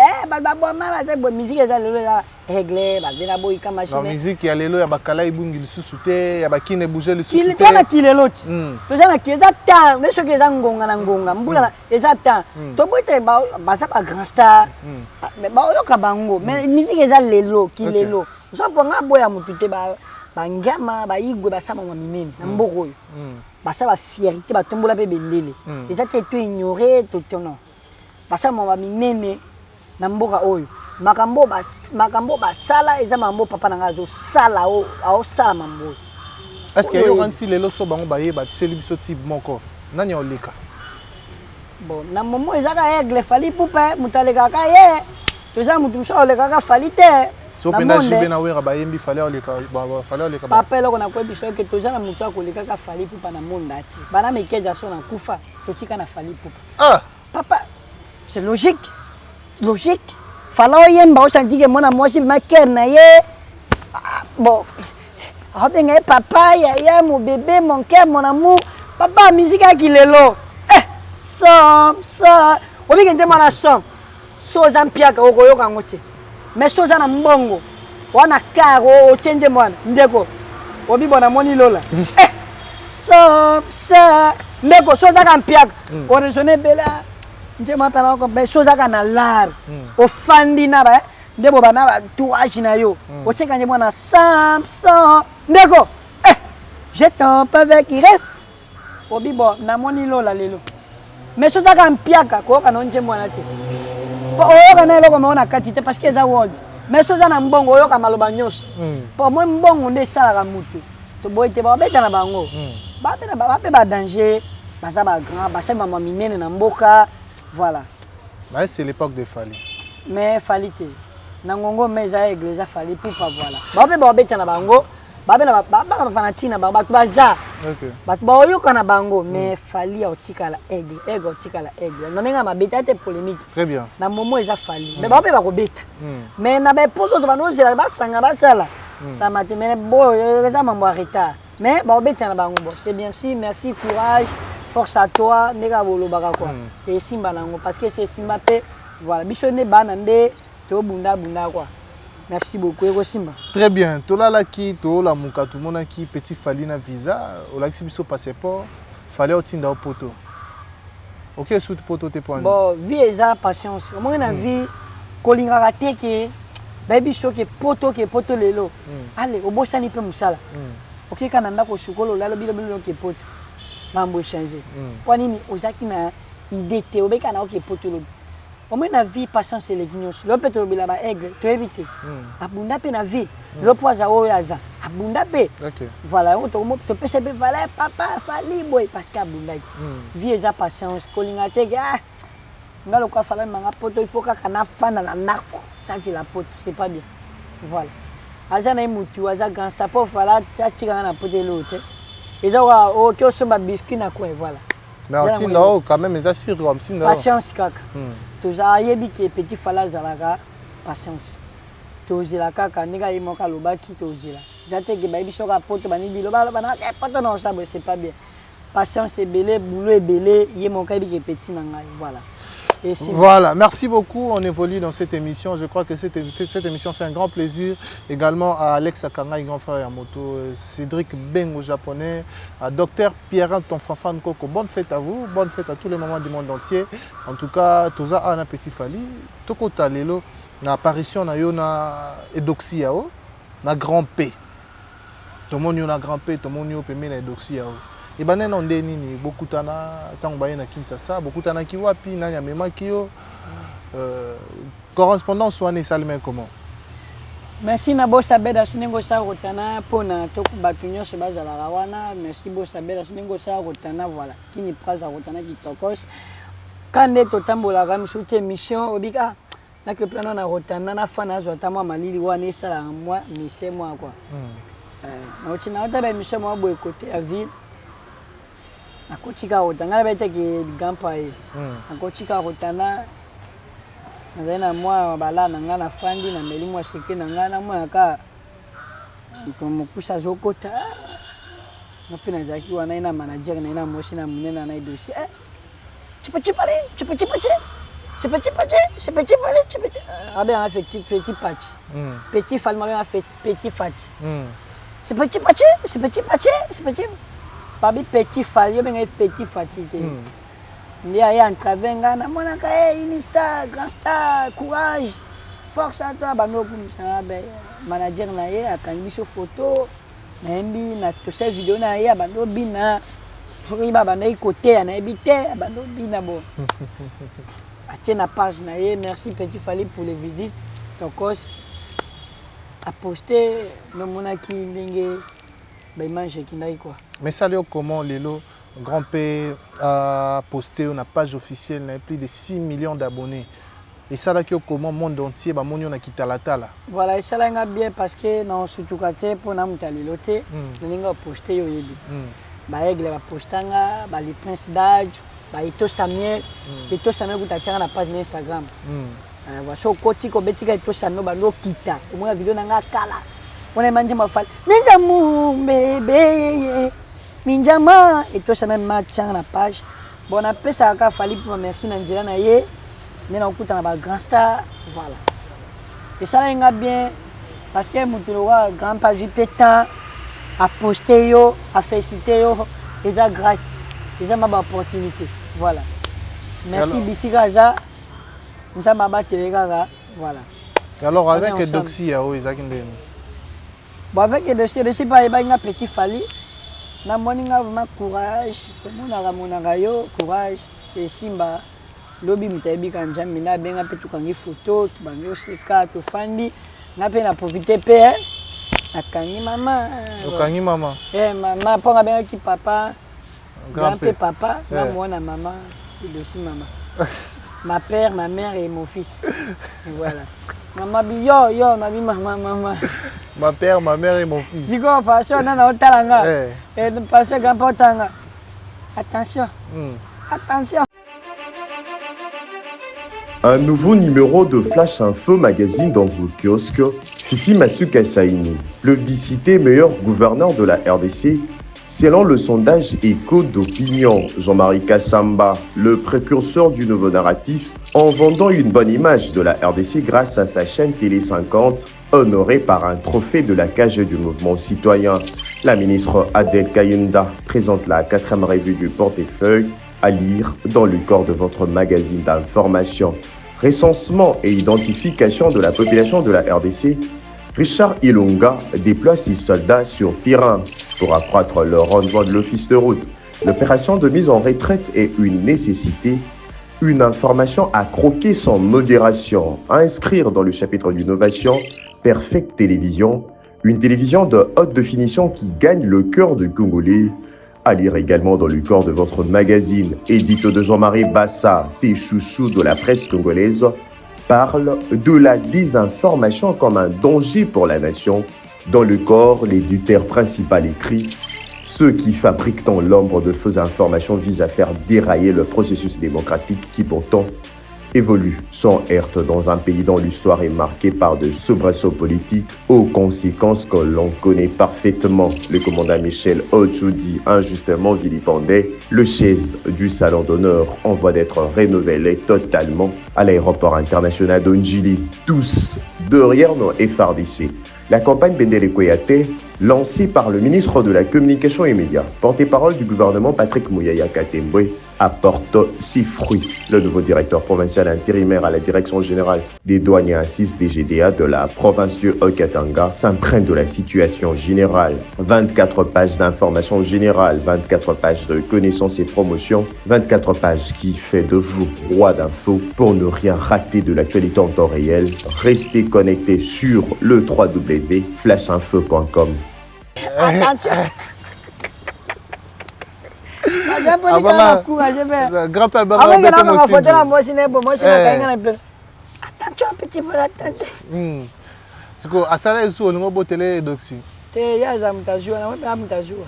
Speaker 2: musique est la réglée, la boy comme machine.
Speaker 1: La musique il y a les lois, il y a Bakala ibungi le sous-souté, il y a Bakine bouger le
Speaker 2: Qui
Speaker 1: sous-souté.
Speaker 2: est l'autre. Tout ça qui est temps, mais ce qui est ngonga, mbula exactement. To boy te ba ça pas grand star. Mais ba yo ka bango, mais musique est les lots, qui les lots. Ça pour nga boy a mutute ba ngama ba igwe ba sama minene na mboko yo. Ba ça ba fierté ba tombola pe bendele. Exactement to ignorer tout non. Ba sama ba minene na mboka oyo. Makambo ba sala eza mambo papa na ngazo sala o sala mambo.
Speaker 1: Est-ce que yo kanti lelo so bango ba yeba tseli biso type moko nani oleka?
Speaker 2: Bon na momo eza ka aigle fali poupe mutaleka ka ye to za mutu so oleka ka fali te
Speaker 1: so pena jibe na wera ba yembi fali oleka
Speaker 2: papa loko na ko biso ke to za na mutu akoleka ka fali poupa na monde ati bana mekeja so na kufa to tika na fali poupa.
Speaker 1: Ah
Speaker 2: papa c'est logique fala oyemba o santi ke mona mwasi ma ker na ye bon abenga papa ya mon bébé mon cœur mon amour papa musique qui lelo so obi kente mana so zampiaka okoyoka ngote mais so za na mbongo wana karo o change mwana ndeko obi bona moni lola so ndeko so za kampiaka o raisonner bela nje mapana ko mais so za kana lar o fandi na ba ndebo bana tourage na yo o cheka nje mwana so ndeko je t'en pas avec il reste obi bon na moni lola lelo mais so zaka mpiaka ko kana nje mwana te po oyoka na eloko maona kati te parce que za words mais so za na mbongo oyoka maloba nyonso po mo mbongo nde salaka mutu to boite ba beta na bango ba pe ba danger basa ba grand basa mama minene na mboka voilà.
Speaker 1: Mais c'est l'époque de Fali.
Speaker 2: Mais Fali te na ngongo meza église Fali pour pas voilà ba pe ba beta na bango ba na tina ba baza
Speaker 1: OK
Speaker 2: ba oyoka na bango mais Fali otikala aigle otikala aigle na nenga mabeta te polémique
Speaker 1: très bien
Speaker 2: na momo eza Fali mais ba pe ba ko beta mais na ba poto to banozela ba sanga ba sala ça m'a mais bon eza mambo retard mais ba beta na bango bon c'est bien merci courage force à toi nega bolo baka quoi et simba nango parce que c'est simba pe voilà biso ne bana nde to bunda quoi. Merci beaucoup, Ego Simba.
Speaker 1: Très bien. Tola la ki, tola muka, tout le monde qui petit Fali na visa, au la qui passeport, fallait au tinda au poto. Ok, sous poto te point.
Speaker 2: Bon, vie eza patience. Au moins na vie, kolinga raté que baby show que poto lelo. Allez, au bossa ni pe musala. Ok, kananda ko sukolo lalo bilo ke poto. Mambo changer. Kwa nini ozaki na idée te obeka na ok poto lo. Au moins la vie patience et les guignols. Le peut te la aigle, tu éviter. Abunda pe na vie. Le poids o yaza. Abunda pe. Voilà, on te peut se valer papa Fali boy parce qu'abunda. Vie eza patience, kolinga te ga. Ngalo kwa fala manga poto il faut ka kana fana na nako. Tazi la poto, c'est pas bien. Voilà. Aza na mutu, aza grand stop fala ça tira na poto l'autre. Eza wa o kyo somba biscuit na quoi voilà.
Speaker 1: Mais on tient là quand même les assir comme si
Speaker 2: patience kaka. Toza yebi ke petit fala zalaka patience. Tozela kaka nega yimoka lobaki tozela. Jate ke baby soka poto bani biloba bana poto non ça c'est pas bien. Patience est belé, boulot est belé, yimoka yebi ke petit nanga voilà.
Speaker 1: Voilà, merci beaucoup. On évolue dans cette émission. Je crois que cette émission fait un grand plaisir également à Alex Akanga, grand frère Yamoto, Cédric Bengo japonais, à Dr Pierre Tonfafan Koko. Bonne fête à vous, bonne fête à tous les mamans du monde entier. En tout cas, Toza a un petit Fali. Toko Talelo, na apparition na yo na Edoxi yao, na grand P. Tout le monde na grand P, tout le monde peut mettre na Edoxi yao. Et ben non nini beaucoup tana tango baye na Kinshasa beaucoup tana ki wapi na nyamema kiyo correspondance wana esalema comment.
Speaker 2: Merci na bossa beda sinengo sa rotana pona to batu nyonso bazala wana merci bossa beda sinengo sa rotana voilà kini praza rotana ki tokos kande to tambola kam soute mission obika na ke plano na rotana na fana zota mwa malili wana esala moi mission moi quoi na otina ota mission moi boy côté à ville. Nakotika otanga bete ke gampa e nakotika otana na moi bala na ngana fandi na meli moi seke na ngana moi ka comme kusa zokota na pina zaki wana ina manager na ina mosi na munena na dossier tu peux-tu parler? Tu peux-tu parler? C'est petit parler? C'est petit parler? Tu peux-tu... Ah ben, on fait petit patch. Petit fall, on fait petit patch. C'est petit patch? C'est petit patch? C'est petit... Pas petit fall, on fait petit patch. Il y a un travail, une star, grand star, courage, force à toi. Manager, il y a une photo, il y a une vidéo, il y a une bina. Il y a un côté, il y a une bina. Tiens la page, merci Petit Fally pour les visites. Ton cause a posté le monaki lingue, ben mange qui n'a quoi.
Speaker 1: Mais ça comment Lelo grand-père a posté une page officielle, il y a plus de 6 millions d'abonnés. Et ça là comment le monde entier ba moni on a quitté la tala.
Speaker 2: Voilà, ça là bien parce que dans surtout quartier pour na mutalilote, ninga posté yo yebi. Ba aigle ba postanga, ba les princes d'âge, ba Ito Samuel kutachanga na page Instagram. Voilà, so koti ko betika Ito Samuel ba no kita. Omona video nanga kala. On manje mafali. Ninja mu bébé. Minjama Ito Samuel matchanga na page. Bon après ça ka Fally pour merci Nanjela na ye. Nena okuta na ba grand star, voilà. Et ça là bien parce que mutulowa grand page pétant a posté yo, a félicité yo, et ça grâce, et ça m'a opportunité, voilà. Merci Bissi Gaza, ça m'a battu les gars, voilà.
Speaker 1: Et alors avec Doxy yao Isaac Ndem.
Speaker 2: Bon avec Doxy, je sais pas il y a Petit Fally, na moninga vraiment courage, mon yo courage et Simba. Lobi mutabi kanja mina benga pe tukangi photo tu bango seka to fandi na pe na profiter pe akangi mama mama ponga benga ki papa grand-père papa na mwana mama et aussi maman ma père ma mère et mon fils et voilà maman yo na bi maman
Speaker 1: ma père ma mère et mon fils
Speaker 2: siko fashion na otalanga et passer grand-père tanga attention attention.
Speaker 7: Un nouveau numéro de Flash Info Magazine dans vos kiosques. Fifi Masuka Saini, plébiscité meilleur gouverneur de la RDC, selon le sondage Écho d'opinion. Jean-Marie Kassamba, le précurseur du nouveau narratif, en vendant une bonne image de la RDC grâce à sa chaîne Télé 50, honorée par un trophée de la cage du mouvement citoyen. La ministre Adel Kayunda présente la 4e revue du portefeuille à lire dans le corps de votre magazine d'information. Recensement et identification de la population de la RDC, Richard Ilunga déploie 6 soldats sur terrain pour accroître le rendement de l'office de route. L'opération de mise en retraite est une nécessité, une information à croquer sans modération, à inscrire dans le chapitre d'innovation, Perfect Télévision, une télévision de haute définition qui gagne le cœur du Congolais. À lire également dans le corps de votre magazine, édito de Jean-Marie Bassa, ses chouchous de la presse congolaise, parle de la désinformation comme un danger pour la nation. Dans le corps, l'éditeur principal écrit « Ceux qui fabriquent dans l'ombre de fausses informations visent à faire dérailler le processus démocratique qui pourtant évolue sans heurte dans un pays dont l'histoire est marquée par de soubresauts politiques aux conséquences que l'on connaît parfaitement. Le commandant Michel Ochoudi, injustement vilipendé, le chaise du salon d'honneur en voie d'être rénové totalement à l'aéroport international d'Ondjili. Tous derrière nos FRDC. La campagne Bendele Koyate, lancée par le ministre de la Communication et Médias, porte-parole du gouvernement Patrick Mouyaya Katembwe, apporte ses fruits. Le nouveau directeur provincial intérimaire à la direction générale des douanes et assises des GDA de la province du Haut-Katanga s'imprègne de la situation générale. 24 pages d'informations générales, 24 pages de connaissances et promotions, 24 pages qui fait de vous roi d'infos pour ne rien rater de l'actualité en temps réel. Restez connectés sur le www.flashinfo.com.
Speaker 1: Grand-père
Speaker 2: attention petit peu attention.
Speaker 1: C'est que à ça là sur le nouveau télé Doxy.
Speaker 2: Te ya za mtajua na wewe mtajua.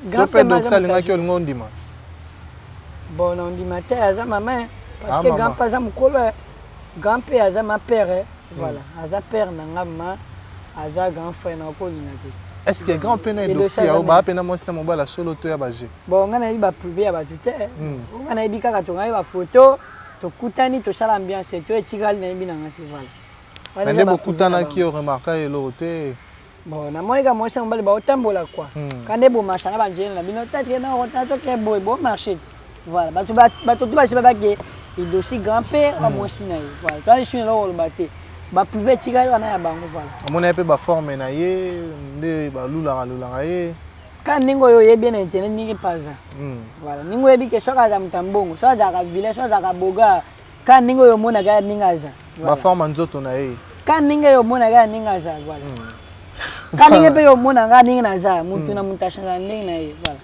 Speaker 1: Grand-père Doxa linga ki olingo ndima.
Speaker 2: Bon on dit matin aza maman parce que grand-père za mukolo grand-père aza ma père voilà aza père na ngama aza grand frère na ko linga te.
Speaker 1: est-ce que grand peine est dossier au bas peine moi c'est mon bas la solo to ya baje
Speaker 2: bon ngana yi ba privé ya ba tuté ngana yi bika ka to ngai ba photo to kutani to sala ambiance to etikali na yimbi na ngati voilà
Speaker 1: mais beaucoup tana qui remarqué l'autre
Speaker 2: bon na moi ka moi c'est mbali ba otambola quoi quand des beaux marchés na ba njena na bino tatre na on tato ke bon marché voilà ba to ba se ba ke il dossier grand-père à moi sina voilà quand je suis là au baté ba privé tikali wana ya bango voilà
Speaker 1: amona pe ba forme na ye nde ba lula ye
Speaker 2: quand ningo yo ye bien internet ningi paza voilà ningo ye bi ke soka za mtambongo soka za ka village soka za ka boga quand ningo yo mona ga ningaza
Speaker 1: ba forme nzoto na ye
Speaker 2: quand ningo yo mona ga ningaza voilà quand ningo pe yo mona ga ningaza mutu na mutashana ndenge na ye voilà.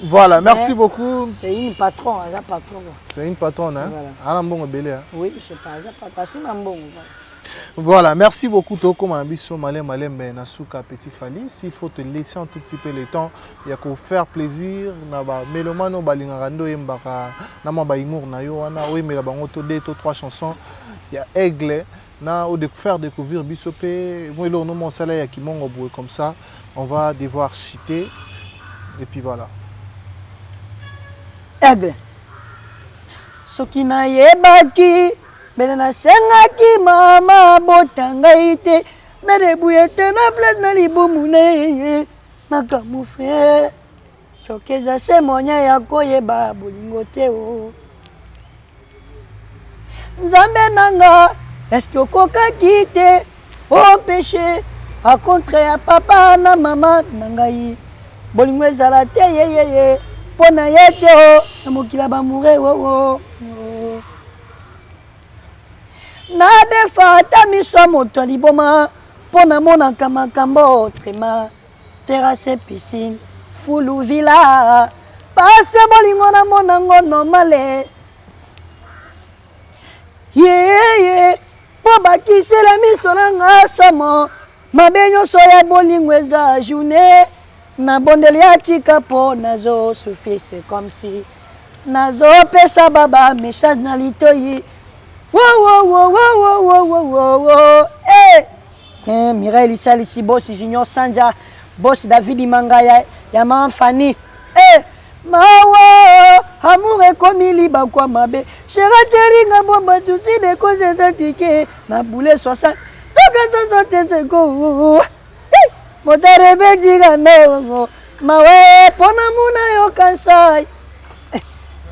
Speaker 1: Voilà, merci beaucoup.
Speaker 2: C'est une patron, un patron.
Speaker 1: C'est une patronne, hein? Voilà.
Speaker 2: Oui, je sais pas, c'est un bon.
Speaker 1: Voilà, merci beaucoup. Toko Manabiso, Malem, Nasuka, Petit Fali. S'il faut te laisser un tout petit peu le temps, il y a qu'à faire plaisir. Naba Melomano, Balingarando, Mbaka, Nama Baïmour, Nayoana, oui, mais là-bas, on te deux, trois chansons. Il y a Aigle, na ou de faire découvrir Bissopé. Moi, le nom salaire qui m'ont comme ça. On va devoir citer. Et puis voilà.
Speaker 2: Aigle. Soki na yebaki bele na sengaki mama botanga ite na debuyete na place na libumu ne makamu fe soki eza se monya ya koyeba bolingo te o nzambe nanga eske okokaki te opeshe akontre ya papa na mama na ngai bolingo ezala te yeyeye pona yete o na mokila bamure o na defa ata miso moto liboma pona monaka makambo trema terrasse piscine fulu villa pase bolingo na monango normale yeye po bakisela miso nanga somo mabe nyonso ya bolingo eza journée na bondeli atika po nazo souffler c'est comme si nazo pesa baba message na litoyi wo eh Mireille Salisi boss Junior Sanja boss David Mangaya ya Manfani mawa amour comme liba kwa mabe cherateringa bomba souci de cause zatike na boule 60 toka 60 secondes motarebe jiga no mawe pona muna yo kansai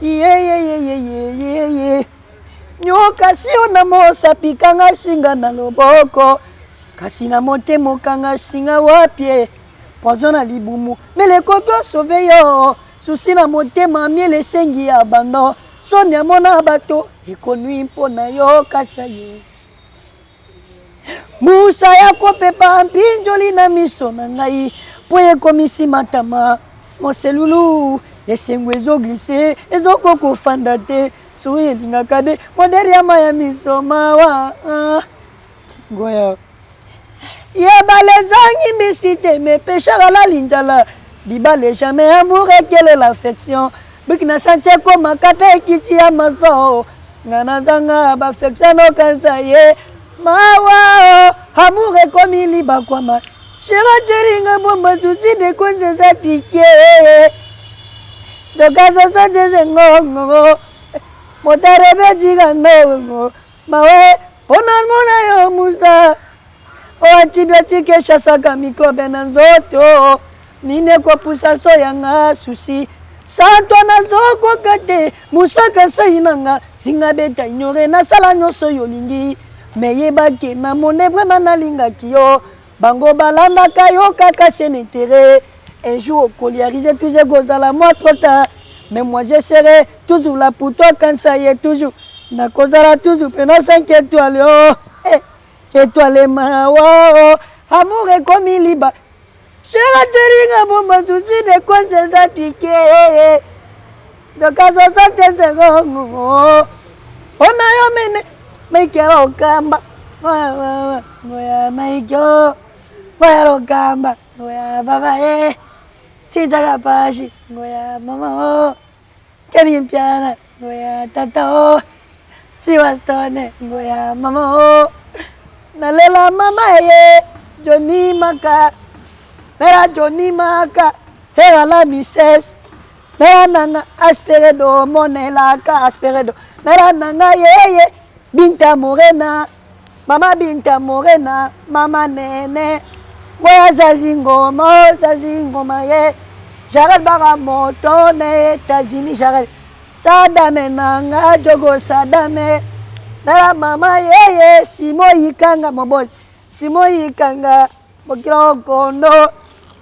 Speaker 2: ye nyoka sio na mosa pikanga singa na loboko kasi na motemo kanga singa wapie poison na libumu mele koko sauve yo susi na motema miele sengi ya bando sonia mona bato ekonui mpona yo kasa ye musa ya kopepa mpinjoli na miso na ngai po ekomisi matama moselulu esengo ezoglise ezokokofanda te soki elingaka de modele ya maya miso mawa ngoya yebale ezangi misi te mepeshaka lalindala libale jamais amour ekele l'affection biki na santi ekomaka mpe ekiti ya maso nga nazanga baaffection okanisa ye mawa amour ekomi libakwama shirateringa bomba susi dekonzeza tike dokasosoteze motarebe jiga nongo mawe onamona yo musa o antibiotique eshasaka mikrobe na nzoto nine kopusa so yanga susi santo nazokoka te musaka sai nanga singa beta ignore nasala nyonso yo lingi meyebake na mone vraiment nalingaki yo bango balandaka yo kaka sen intérêt un jour okoliarize toujours kozala moi trop tard mais moi je serai toujours là pour toi quand ça y est toujours na kozala toujours pendant 5 étoiles oh étoile mawa amour ekomi liba shera teringa bomba souci de quoi c'est ça ticket de kaso santé secondes ona yo mene maikera okamba ngoya maikyo ngoya okamba ngoya baba sitaka pashi ngoya mama kemi mpiana ngoya tata siwastone ngoya mama nalela mama ye Johnny Maka Mera Johnny Maka, Hera la Misses, Mera Nanga Asperedo, Monelaka Asperedo, Mera Nanga Yeye, Binta Morena, Mama Binta Morena, Mama Nene, Moya Zazingo, Ye, Jared Baramoto, Ne, États-Unis, Jared, Sadame Nanga, Jogo Sadame, Mera Mama Yeye, Simo Yikanga, Mobol, Simo Yikanga, Mokiro Kondo,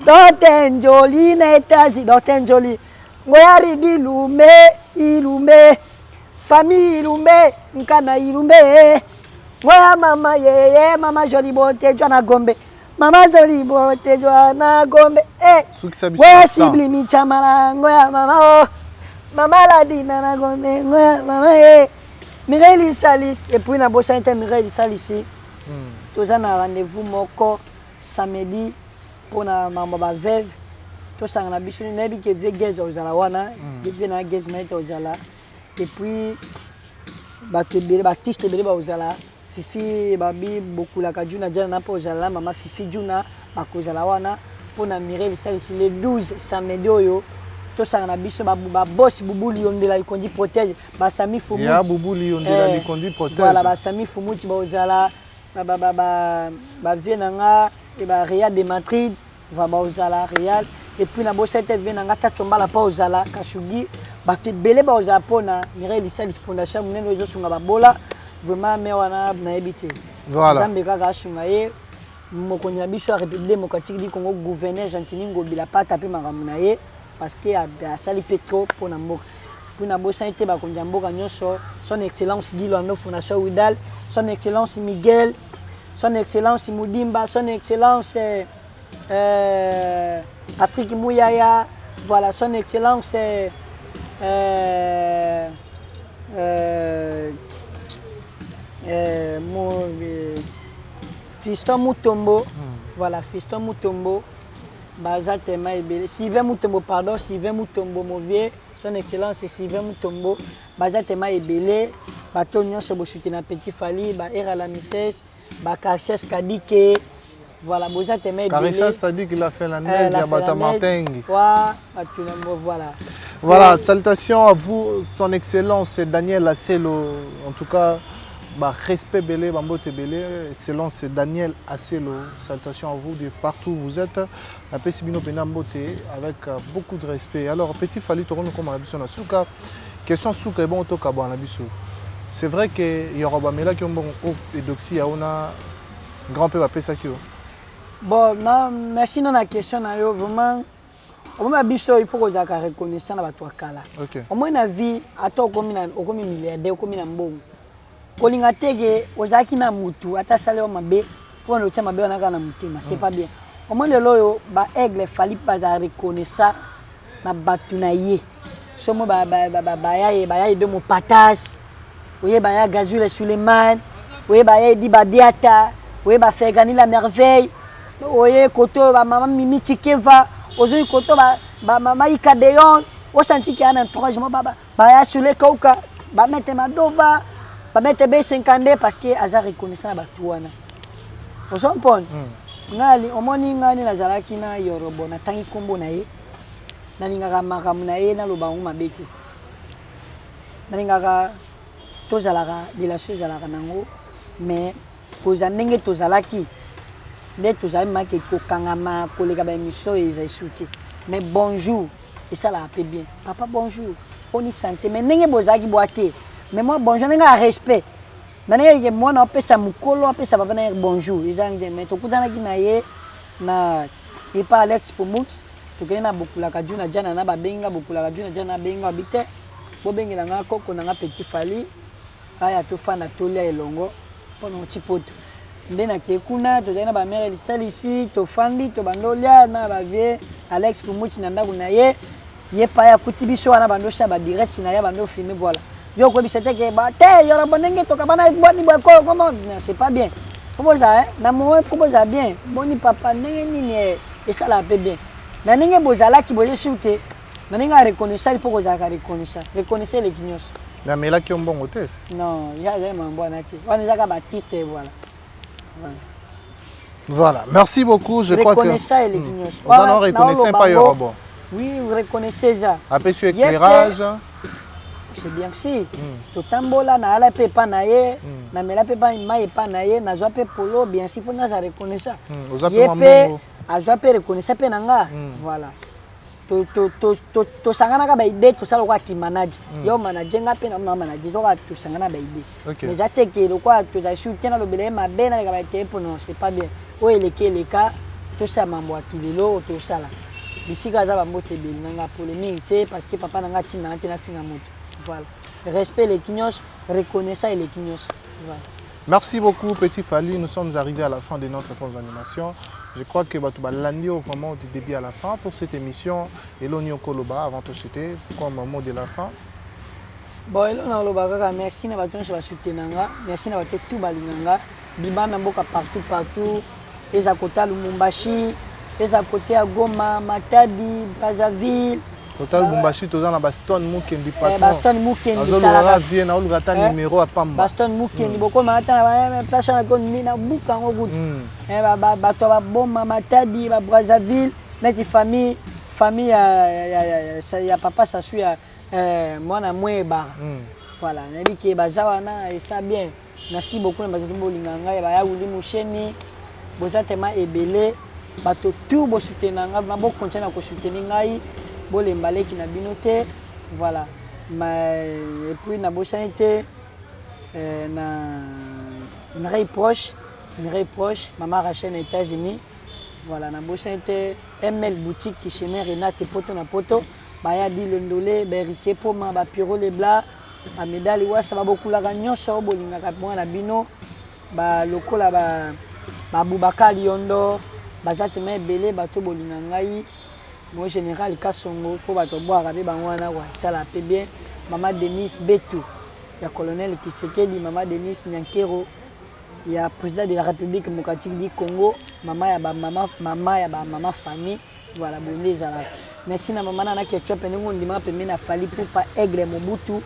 Speaker 2: Doten Joli, Netaji, Doten Joli, Ngoyari Ilume, famille Ilume, Nkana Ilume, Ngoya Mama Yeye, Mama Joli Bote, Joana Gombe, Mama Joli Bote, Joana Gombe, Ngoya Sibli Michamala, Ngoya Mama, Mama Ladina na Gombe, Ngoya Mama Ye, Mireille Salis, et puis na bossa Mireille Salis, tous en rendez-vous moko samedi pour na maman ba veuve to sangana biso ni nabi ke vegez ozala wana depuis na gez maite ozala et puis Baptiste bele ba ozala Fifi babi beaucoup la kajuna jana na po ozala mama Fifi juna bakozala wana pour na Mireille Salis le 12 samedi oyo to sangana biso ba boss bubuli yondela ikondi protège ba sami fumuti
Speaker 1: ya bubuli yondela ikondi protège
Speaker 2: voilà ba sami fumuti ba ozala ba vienanga et ba Real de Madrid va ba ozala Real et puis na bo cette vienanga tachomba la pa ozala kashugi ba te belé ba ozala pona Mireille Salis fondation munene ozo sunga ba bola vraiment mais wana na ebité
Speaker 1: voilà
Speaker 2: zambe kaka sunga ye mokonzi na biso ya République démocratique du Congo gouverneur Gentini Ngobila pa taper makambo na ye parce que a sali petro pona mboka pour na bossa été ba konja mboka nyonso son excellence Guilo no fondation Widal son excellence Miguel son excellence Moudimba son excellence Patrick Mouyaya voilà son excellence Fiston Mutombo voilà Fiston Mutombo Baza Tema Ebele Sylvain Mutombo pardon Sylvain Mutombo Movier son excellence Sylvain Mutombo Baza Tema Ebele bato nyonso bosuti na Petit Fali ba era la misses ba Karches Kadike voilà Baza Tema Ebele
Speaker 1: Karches Kadike il a fait la neige ya bata Martingi
Speaker 2: voilà
Speaker 1: salutations à vous son excellence Daniel Asselo en tout cas bah, respect belé, bambote belé, excellence Daniel Asselo, salutations à vous de partout où vous êtes. La Pessibino Penambote avec beaucoup de respect. Alors, petit Fali Torono comme Abisso Nasuka, question Souka et bon Tokabo Abisso. C'est vrai qu'il y aura Mela qui ont bon Edoxi à Ona, grand peu à Pesakio.
Speaker 2: Bon, non, merci dans la question, vraiment. Au moins, Abisso, il faut que vous ayez reconnaissance à votre kala. Au moins, la vie, à toi, comme milliardaire, comme un kolinga tege ozaki na mutu ata saleo mabe pour le mabe onaka na mutema c'est pas bien au moins de loyo ba aigle fali pas à reconnaître na batu na ye somo ba ya de mo patas oye ba ya Gazule Suleiman oye ba ya di badiata oye ba Fegani la merveille oye koto ba mama Mimi Tikeva ozo koto ba mama Ikadeon o senti qu'il y a un encouragement ba ya Sule Kauka ba mette Madova ba mettre B52 parce que aza reconnaissant ba tuana on s'en pon ngali omoni ngani nazalaki na yorobo na tangi kombo na ye nalingaka makamu na ye na lobango mabeti nalingaka tozalaka de la chose zalaka nango mais koza ndenge tozalaki nde tozali make kokangama koleka ba émission ezali souti mais bonjour et ça la paix bien papa bonjour on y santé mais ndenge bozaki boité mais moi bonjour n'enga respect nane ke moi na pesa mukolo pesa baba na bonjour izange mais to kutana kinaye na ipa Alex Pomux to kena bokula kajuna jana na babenga bokula kajuna jana benga bite bo bengela nga koko na nga Petit Fali aya to fana tolia elongo pono chipoto ndena ke kuna to jana ba mère Salisi to fandi to bandolia na ba vie Alex Pomux na ndaku na ye pa ya kutibiso wana bandosha ba direct na ya bando filmer voilà. Yo quoi c'était que bah t'es yora bonenge to kabana boni bako comment c'est pas bien. Comment ça hein na moi comment ça bien. Boni papa nini et ça la paix bien. Na ninge bozala ki boye shooter. Na ninga reconnaître il faut que ça reconnaître les guignos.
Speaker 1: Mais là qui ont bon côté.
Speaker 2: Non, il y a jamais bon nati. On est à ba titre voilà.
Speaker 1: Voilà, merci beaucoup. Je crois que...
Speaker 2: Reconnaissez les guignos.
Speaker 1: Vous en reconnaissez pas Yorobo.
Speaker 2: Oui, vous reconnaissez ça.
Speaker 1: Après, sur éclairage.
Speaker 2: C'est bien si. Totambola na ala pe pa na ye, na mela pe pa mai pa na ye, na zo pe polo bien si pour na za reconnaître. Ye pe a zo pe reconnaître pe nanga. Voilà. To sangana ka ba ide to sala kwa ki manage. Yo manager nga pe na manager zo ka to sangana ba ide. Mais ça te que le quoi to za shooter na lo bele ma be na ka ba te pour non, c'est pas bien. O eleke leka to sa mambo akilelo to sala. Bisika za ba mote be nanga polémique parce que papa nanga tina finga moto. Voilà. Respect les Quignos, reconnaissance les Quignos. Voilà.
Speaker 1: Merci beaucoup, Petit Fally. Nous sommes arrivés à la fin de notre animation. Je crois que Batouba Landio vraiment du début à la fin pour cette émission. Elonio Koloba, avant de chuter, comme mot de la fin.
Speaker 2: Bon, Elonio Koloba, merci à tous les soutenants. Merci à tous les balinganga. Biba Namboka partout. Les à côté de Lumumbashi, les à côté de Goma, Matadi, Brazzaville.
Speaker 1: Total Bumbashi, tous en Baston Mukendi patron.
Speaker 2: Baston Mukendi.
Speaker 1: Azolora vient na ulgata numéro à Pamba.
Speaker 2: Baston Mukendi boko mata na place na koni na buka ngo good. Bato ba bomba Matadi ba Brazzaville, neti famille ya papa ça suit mwana mweba. Voilà, na biki bazawa na et ça bien. Merci beaucoup na bato bolinganga ya ba ya uli musheni. Bozatema ebele bato tout bo soutenanga na bo continuer ko soutenir ngai. Bolembale qui n'a binoté, voilà. Et puis na bossanité na proche, maman Rachel aux États-Unis, voilà. Na bossanité ML boutique qui chez Renate poto na poto, baya di londolé, beritier poma, ba piro les blas, ba médaille wa ça va beaucoup la gagnon so bolinga ka na bino, ba lokola ba Boubacar Liondo, ba zatema belé bato bolinga ngai. Mon général Kassongo, pour boire avec Bangwana, ça l'a fait bien. Maman Denis Betou, il y a colonel Kisekedi, maman Denis Nyankero, il y a président de la République démocratique du Congo, maman ya maman famille, voilà, bon les Arabes. Merci na maman na ketchup et nous on dit ma na fali pour pas aigle Mobutu,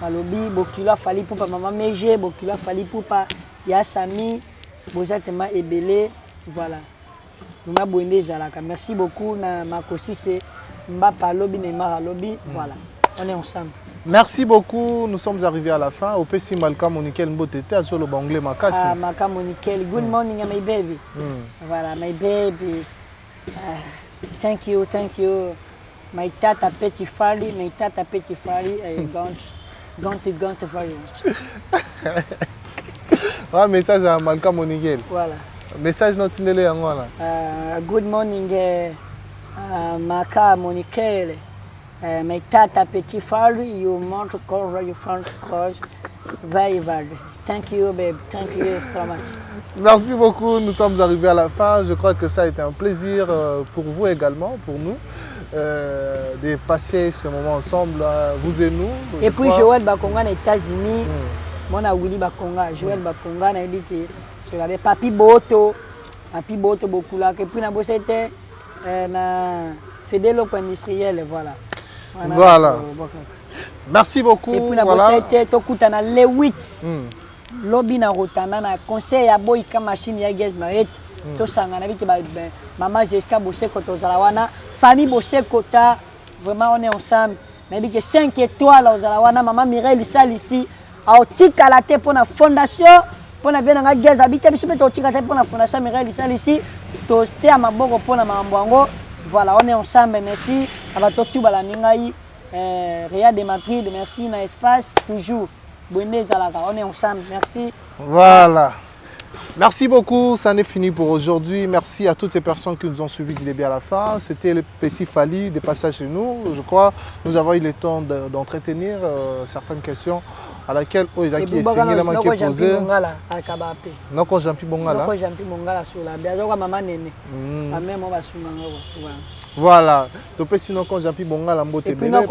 Speaker 2: malobi bokilo fali pour pas maman Meje, bokilo fali pour pas Yasami, bozatema ebele, voilà. Merci beaucoup na Makosi c'est Mbapa Lobby Neymar Lobby, voilà, on est ensemble.
Speaker 1: Merci beaucoup, nous sommes arrivés à la fin. Au PC Malka Monikel Mbotete à solo banglais Makasi.
Speaker 2: Ah Malka Monikel, good morning my baby. Voilà, my baby. Thank you. My tata Petit Fally, going to very much.
Speaker 1: Un message à Malka Monikel.
Speaker 2: Voilà.
Speaker 1: Message notinele yango wana.
Speaker 2: Good morning Maka Monikel. My tata Petit Fally, you want to call your front cross. Very very. Thank you babe. Thank you so much.
Speaker 1: Merci beaucoup, nous sommes arrivés à la fin. Je crois que ça a été un plaisir pour vous également, pour nous, de passer ce moment ensemble, vous et nous.
Speaker 2: Et puis Joël Bakonga aux États-Unis. Mon Willy Bakonga, Joël Bakonga a dit que sur la Papi Boto beaucoup là. Et puis na bossete na Fédélo industriel, voilà.
Speaker 1: Voilà. Merci beaucoup.
Speaker 2: Et puis na bossete tokutana le 8. Lobby na rotana na conseil ya boy ka machine ya gaz maret. To sangana biki ba maman Jessica Boseko to zalawana, famille Boseko ta vraiment on est ensemble. Mais biki 5 étoiles au zalawana, maman Mireille Sal ici. A tika la te pour la fondation pour la bien nga gaz habité biso to tika te pour la fondation Mireille Lissal ici to te à maboko pour la mambango. Voilà, on est ensemble, merci aba to tout bala ningai Réa de Madrid, merci na espace toujours bonne zalaka, on est ensemble, merci.
Speaker 1: Voilà. Merci beaucoup, ça en est fini pour aujourd'hui. Merci à toutes ces personnes qui nous ont suivis du début à la fin. C'était le Petit Fally de passage chez nous. Je crois nous avons eu le temps d'entretenir certaines questions à laquelle Oizaki est singulièrement posé. Non, quand Jean-Pierre Bongala. Voilà. Donc, sinon, quand Jean-Pierre Bongala, et puis, non,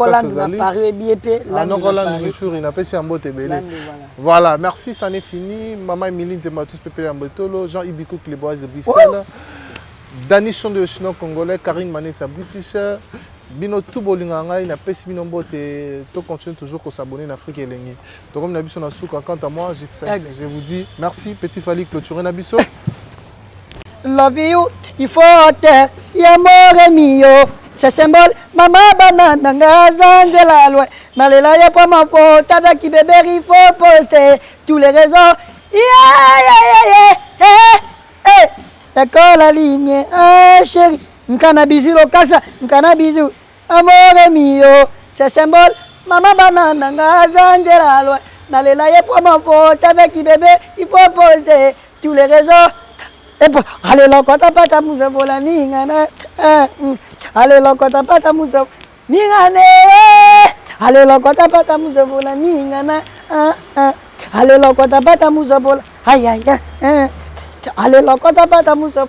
Speaker 1: voilà, merci, ça n'est fini. Maman Emilie Zematus Pepe Ambotolo, Jean Ibikou Kleboise de Bruxelles, Dani Chon de Chino Congolais, Karine Manessa British, Bino tout bolinganga, il a pas si bino bote, to continue toujours à s'abonner à Afrique et Lengi. Donc comme Nabiso Nasuka, quant à moi, je vous dis merci, Petit Fally, clôturer Nabiso.
Speaker 2: love you, il faut terre, amore mio. C'est symbole, maman banane, ngazan de la loi. Nalela ya pas ma faute, avec qui bébé il faut poster tous les réseaux. D'accord la lumière, chérie. Nkana bisu lo kasa, nkana bisu. Amore mio, c'est symbole, maman banane, ngazan de la loi. Nalela ya pas ma faute, avec qui bébé il faut poster tous les réseaux. Et puis, allez là, quand t'as pas ta mousse pour la ningana. Allez là, quand t'as pas ta mousse ningane. Allez là, quand t'as pas ta mousse pour la ningana. Allez là, quand t'as pas ta mousse pour la. Aïe aïe aïe. Allez là, quand t'as pas ta mousse.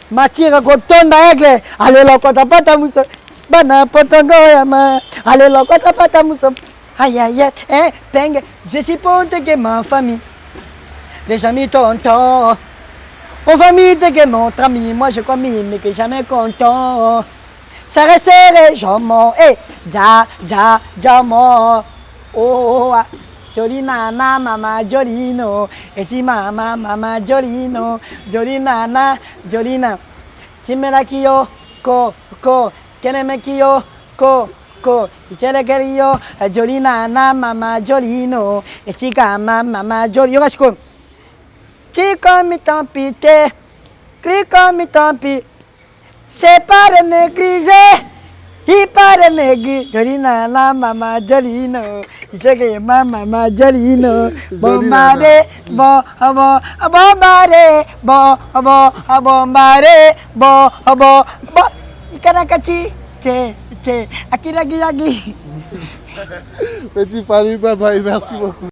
Speaker 2: Matira kotonda aigle. Allez là, quand t'as pas ta mousse. Bana potongo yama. Allez là, quand t'as pas ta mousse. Aïe aïe aïe. Peng, je suppose que ma famille. Les amis tontons. On va m'aider que notre ami, moi je crois mais que jamais content. Ça resterait jamais, jamais. Oh, joli nana, mama, jolino. Et ti mama, mama, jolino. Joli nana, jolina. Timera kiyo, ko, keneme kiyo, ko. Ichere keriyo, joli nana, mama, jolino. Et ti kama, mama, jolino. Comme tant pis, comme tant pis, c'est pas de négliger, il pas de négliger. Jolina, la maman Jolino, c'est que maman Jolino, bombardé, bombardé, ikanakachi, akiragi.
Speaker 1: Petit Fally, bye bye, merci beaucoup.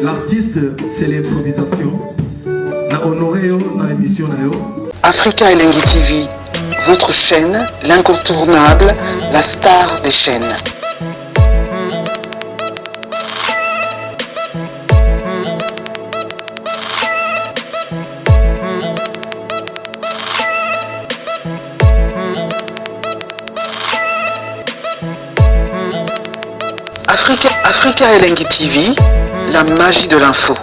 Speaker 5: L'artiste, c'est l'improvisation. Na honoré na émission na yo.
Speaker 6: Africa Elengi TV, votre chaîne, l'incontournable, la star des chaînes. Africa Elengi TV, la magie de l'info.